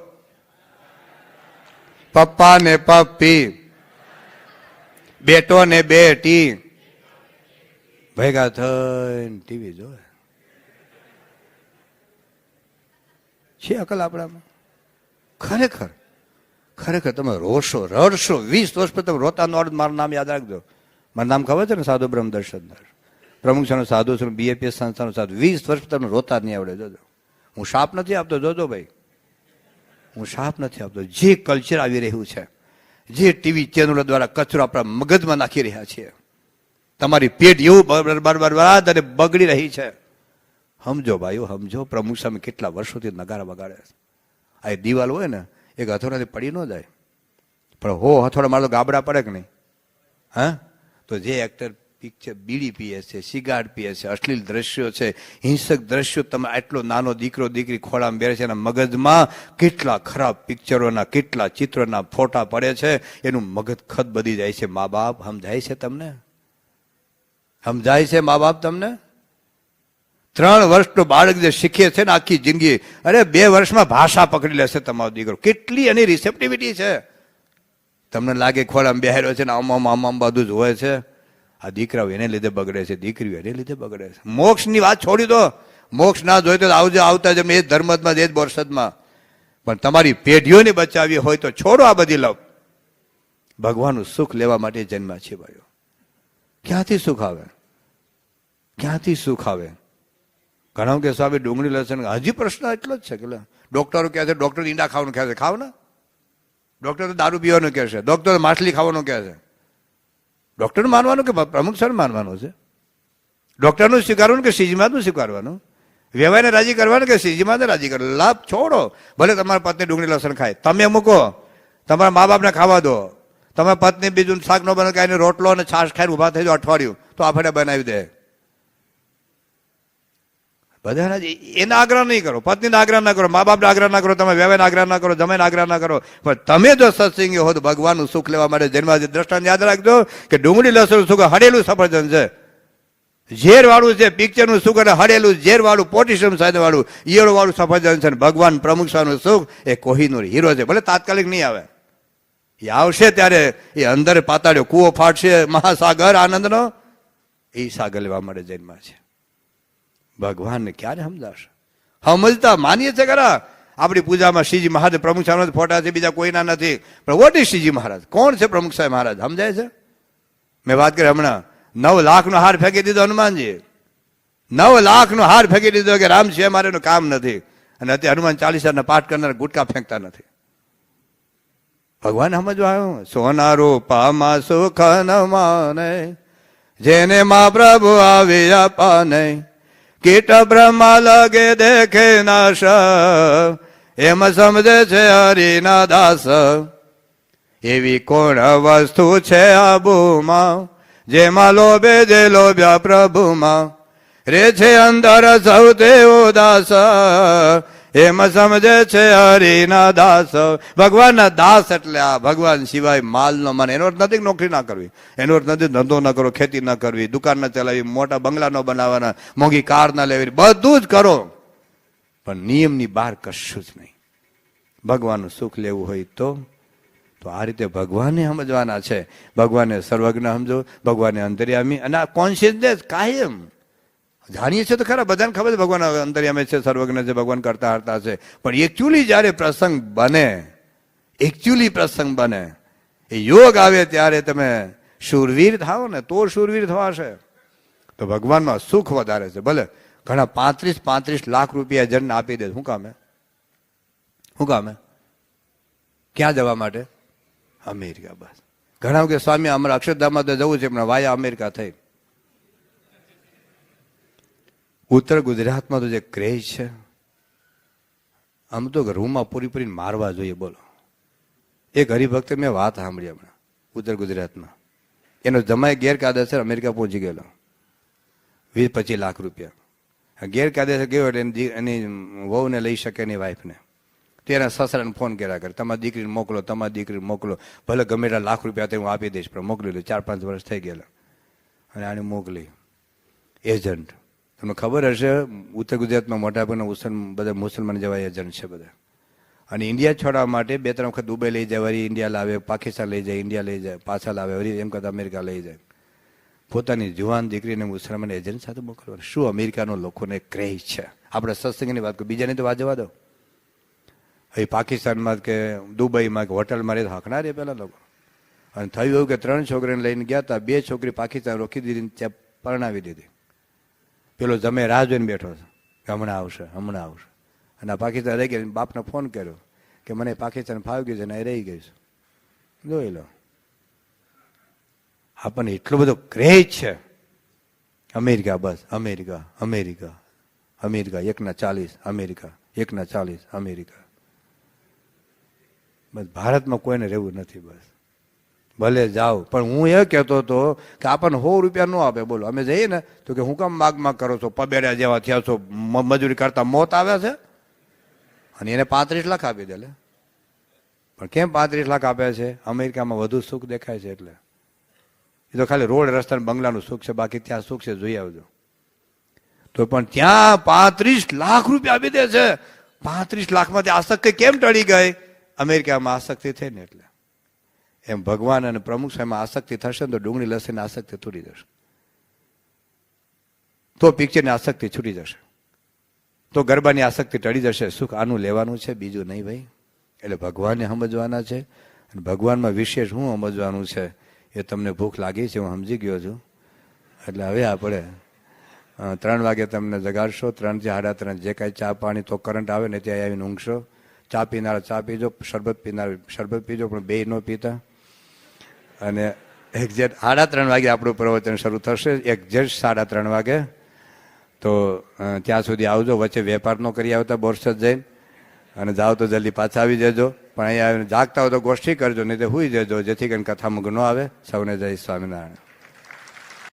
પપ્પા ને પપ્પી, બેટો ને બેટી ભેગા થઈને ટીવી જોવે છે. અકલ આપણામાં ખરેખર ખરેખર તમે રોશો, રડશો. 20 વર્ષ પછી તમે રોતા નો. મારું નામ યાદ રાખજો. મારું નામ ખબર છે ને? સાધુ બ્રહ્મ દર્શનદાર, પ્રમુખ છે સાધુ છે, બીએપીએસ સંસ્થાનો સાધુ. 20 વર્ષ પછી તમને રોતા નહીં આવડે. જોજો, હું શાપ નથી આપતો. જોજો ભાઈ, હું શાપ નથી આપતો. જે કલ્ચર આવી રહ્યું છે, જે ટીવી ચેનલો દ્વારા કચરો આપણા મગજમાં નાખી રહ્યા છીએ, તમારી પેટ એવું બરબાદ અને બગડી રહી છે. સમજો ભાઈઓ, સમજો. પ્રમુખ સામે કેટલા વર્ષોથી નગારા વગાડે છે. આ દિવાલ હોય ને, એક હથોડાથી પડી ન જાય, પણ હો હથોડા મારો ગાબડા પડે કે નહીં? હા, તો જે એક્ટર પિક્ચર બીડી પીએ છે, સિગારેટ પીએ છે, અશ્લીલ દ્રશ્યો છે, હિંસક દ્રશ્યો, તમે આટલો નાનો દીકરો દીકરી ખોળામાં બેસે છે, એના મગજમાં કેટલા ખરાબ પિક્ચરોના, કેટલા ચિત્રોના ફોટા પડે છે. એનું મગજ ખત બધી જાય છે. મા બાપ સમજાય છે તમને? સમજાય છે મા બાપ તમને? 3 વર્ષનો બાળક જે શીખે છે ને આખી જિંદગી, અરે 2 વર્ષમાં ભાષા પકડી લેશે તમારો દીકરો. કેટલી એની રિસેપ્ટિવિટી છે. તમને લાગે ખોળામાં બેહાર્યો છે ને આમ બધું જ હોય છે. આ દીકરાઓ એને લીધે બગડે છે, દીકરીઓ એને લીધે બગડે છે. મોક્ષની વાત છોડી દો. મોક્ષ ના જોઈ તો આવજો, આવતા જમે એ ધર્મમાં, એ જ બોરસદમાં. પણ તમારી પેઢીઓને બચાવી હોય તો છોડો આ બધી લવ. ભગવાનનું સુખ લેવા માટે જન્મ્યા છે ભાઈઓ. ક્યાંથી સુખ આવે? ક્યાંથી સુખ આવે? ઘણા કે સ્વામી ડુંગળી લસણ. હજી પ્રશ્ન એટલો જ છે કે ડોક્ટરો કહે છે, ડોક્ટર ઈંડા ખાવાનું કહે છે, ખાવ ને. ડોક્ટર તો દારૂ પીવાનું કહે છે, ડોક્ટર માછલી ખાવાનું કહે છે. ડોક્ટર માનવાનું કે પ્રમુખ સર માનવાનું છે? ડોક્ટરનું સ્વીકારવાનું કે શ્રીજીમાનું સ્વીકારવાનું? વ્યવહારને રાજી કરવાનું કે શ્રીજીમાને રાજી કરવાનું? લાભ છોડો. ભલે તમારા પત્ની ડુંગળી લસણ ખાય, તમે મૂકો. તમારા મા બાપને ખાવા દો. તમારા પત્ની બીજું શાક ન બને, કાંઈ રોટલો અને છાશ ખાઈને ઉભા થઈ જાઓ અઠવાડિયું, તો આપણે બનાવી દે. બધા એના આગ્રહ નહીં કરો, પત્નીના આગ્રહ ના કરો, મા બાપના આગ્રહ ના કરો, તમે વ્યવહારના આગ્રહ ના કરો, જમાઈના આગ્રહ ના કરો. પણ તમે જો સત્સંગી હો તો ભગવાનનું સુખ લેવા માટે જન્માજી. દ્રષ્ટાંત યાદ રાખજો કે ડુંગળી લસણ સુખ હળેલું સફરજન છે. ઝેર વાળું છે પિક્ચરનું સુખ અને હળેલું ઝેર વાળું પોટેશિયમ સાથે વાળું ઈયળો વાળું સફરજન છે. ભગવાન પ્રમુખ સ્વામીનું સુખ એ કોહિનૂર હીરો છે. ભલે તાત્કાલિક નહીં આવે, એ આવશે ત્યારે એ અંદર પાતાળ્યો કૂવો ફાટશે, મહાસાગર આનંદનો એ સાગર લેવા માટે જન્મા છે. ભગવાનને ક્યારે સમજાશે? સમજતા માનીએ છે ખરા. આપણી પૂજામાં શ્રીજી મહારાજ પ્રમુખ સ્વામી ફોટા છે, બીજા કોઈના નથી. પણ વોટ ઇઝ શ્રીજી મહારાજ? કોણ છે પ્રમુખ સાહેબ મહારાજ? સમજાય છે? મેં વાત કરી હમણાં 9 લાખનો હાર ફેંકી દીધો હનુમાનજી. 9 લાખનો હાર ફેંકી દીધો કે રામ છે મારે એનું કામ નથી. અને અત્યારે હનુમાન ચાલીસાના પાઠ કરનાર ગુટકા ફેંકતા નથી. ભગવાન સમજવા આવ્યો. સોના રૂપામાં સુખ ન માને, જેને માં પ્રભુ આવ્યા પાને, કીટ બ્રહ્મા લગે દેખે નાશ, એમ સમજે છે હરિના દાસ. એવી કોણ વસ્તુ છે આબુમાં, જેમાં લોભે જે લોભ્યા પ્રભુમાં, રે છે અંદર સૌથી ઉદાસ, એમ સમજે છે હરિના દાસ. ભગવાનના દાસ એટલે આ ભગવાન સિવાય માલ નો મને. એનો અર્થ નથી નોકરી ના કરવી, એનો અર્થ નથી ધંધો ના કરો, ખેતી ના કરવી, દુકાન ના ચલાવી, મોટા બંગલા ન બનાવવાના, મોંઘી કાર ના લેવી, બધું જ કરો પણ નિયમની બહાર કશું જ નહીં. ભગવાનનું સુખ લેવું હોય તો આ રીતે ભગવાનને સમજવાના છે. ભગવાનને સર્વજ્ઞ સમજો, ભગવાનને અંતર્યામી, અને આ કોન્શિયસનેસ કાયમ જાણીએ છીએ તો ખરા, બધાને ખબર છે ભગવાન અંતર્યામી છે, સર્વજ્ઞ છે, ભગવાન કરતા હરતા છે. પણ એકચ્યુઅલી જયારે પ્રસંગ બને, એકચ્યુઅલી પ્રસંગ બને, એ યોગ આવે ત્યારે તમે શૂરવીર થાઓ ને તો શૂરવીર થવાશે. તો ભગવાનમાં સુખ વધારે છે. ભલે ઘણા 35 લાખ રૂપિયા જણને આપી દે, શું કામે? શું કામે? ક્યાં જવા માટે? અમેરિકા. બસ ઘણા કે સ્વામી અમારા અક્ષરધામમાં તો જવું છે, પણ વાયા અમેરિકા થઈ. ઉત્તર ગુજરાતમાં તો જે ક્રેઝ છે, આમ તો રૂમમાં પૂરી મારવા જોઈએ. બોલો, એક હરિભક્ત મેં વાત સાંભળી હમણાં ઉત્તર ગુજરાતમાં, એનો જમાઈ ગેરકાયદેસર અમેરિકા પહોંચી ગયેલો, 20-25 લાખ રૂપિયા ગેરકાયદેસર ગયો એટલે એની વહુને લઈ શકે એની વાઈફને. તેના સસરાને ફોન કર્યા કરે, તમારી દીકરીને મોકલો, તમારી દીકરીને મોકલો, ભલે ગમે એટલા લાખ રૂપિયા હું આપી દઈશ, પણ મોકલી લો. 4-5 વર્ષ થઈ ગયેલા અને આને મોકલી. એજન્ટ, તમને ખબર હશે ઉત્તર ગુજરાતમાં મોટા ભાગના બધા મુસલમાન જેવા એજન્ટ છે બધા. અને ઇન્ડિયા છોડવા માટે 2-3 વખત દુબઈ લઈ જાય, વળી ઇન્ડિયા લાવે, પાકિસ્તાન લઈ જાય, ઇન્ડિયા લઈ જાય, પાછા લાવે, વળી એમ કરતા અમેરિકા લઈ જાય. પોતાની જુવાન દીકરીને મુસલમાન એજન્ટ સાથે મોકલવાનું. શું અમેરિકાનો લોકોને ક્રેઝ છે. આપણે સત્સંગની વાત કરું, બીજાની તો વાત જવા દો. એ પાકિસ્તાનમાં કે દુબઈમાં કે હોટલમાં રહે હાંકનાર એ પેલા લોકો. અને થયું એવું કે 3 છોકરીને લઈને ગયા હતા, 2 છોકરી પાકિસ્તાન રોકી દીધી, પરણાવી દીધી. પેલો જમે રાહ જોઈને બેઠો છે કે હમણાં આવશે, હમણાં આવશે. અને આ પાકિસ્તાન રહી ગયા, બાપને ફોન કર્યો કે મને પાકિસ્તાન ફાવી ગયું છે ને એ રહી ગયું છે. જોઈ લો, આપણને એટલો બધો ક્રેઝ છે. અમેરિકા, બસ America, America, America, 1/40 America, 1/40 America. બસ ભારતમાં કોઈને રહેવું નથી. બસ ભલે જાઓ, પણ હું એ કહેતો હતો કે આપણને 100 રૂપિયા ન આપે. બોલો, અમે જઈએ ને તો કે હું કામ માગ કરો છો, પબેડા જેવા થયા છો, મજૂરી કરતા મોત આવે છે. અને એને 35 લાખ આપી દે. પણ કેમ 35 લાખ આપે છે? અમેરિકામાં વધુ સુખ દેખાય છે એટલે. એ તો ખાલી રોડ રસ્તા બંગલાનું સુખ છે, બાકી ત્યાં સુખ છે, જોઈ આવજો. તો પણ ત્યાં 35 લાખ રૂપિયા આપી દે છે. 35 લાખમાંથી આસક્તિ કેમ ટળી ગઈ? અમેરિકામાં આસક્તિ થઈ ને એટલે. એમ ભગવાન અને પ્રમુખ સ્વામીમાં આસક્તિ થશે ને તો ડુંગળી લસણની આસક્તિ તૂટી જશે, તો પિક્ચરની આસક્તિ છૂટી જશે, તો ગરબાની આસક્તિ ટળી જશે. સુખ આનું લેવાનું છે, બીજું નહીં ભાઈ. એટલે ભગવાનને સમજવાના છે. અને ભગવાનમાં વિશેષ શું સમજવાનું છે એ તમને ભૂખ લાગી છે, હું સમજી ગયો છું. એટલે હવે આપણે 3 વાગે તમને જગાડશો, 3 થી 3:30 જે કાંઈ ચા પાણી તો કરંટ આવે ને ત્યાં આવીને ઊંઘશો. ચા પીનાર ચા પીજો, શરબત પીનાર શરબત પીજો, પણ 2 ન પીતા. અને એક્ઝેક્ટ 3:30 વાગે આપણું પ્રવચન શરૂ થશે, એક્ઝેક્ટ 3:30 વાગે. તો ત્યાં સુધી આવજો. વચ્ચે વેપાર ન કરી આવતા બોરસદ જઈને, અને જાઓ તો જલ્દી પાછા આવી જજો. પણ અહીંયા જાગતા હોય તો ગોષ્ઠી કરજો, નહીં તો સુઈ જજો, જેથી કરીને કથામાં ન આવે. સૌને જય સ્વામિનારાયણ.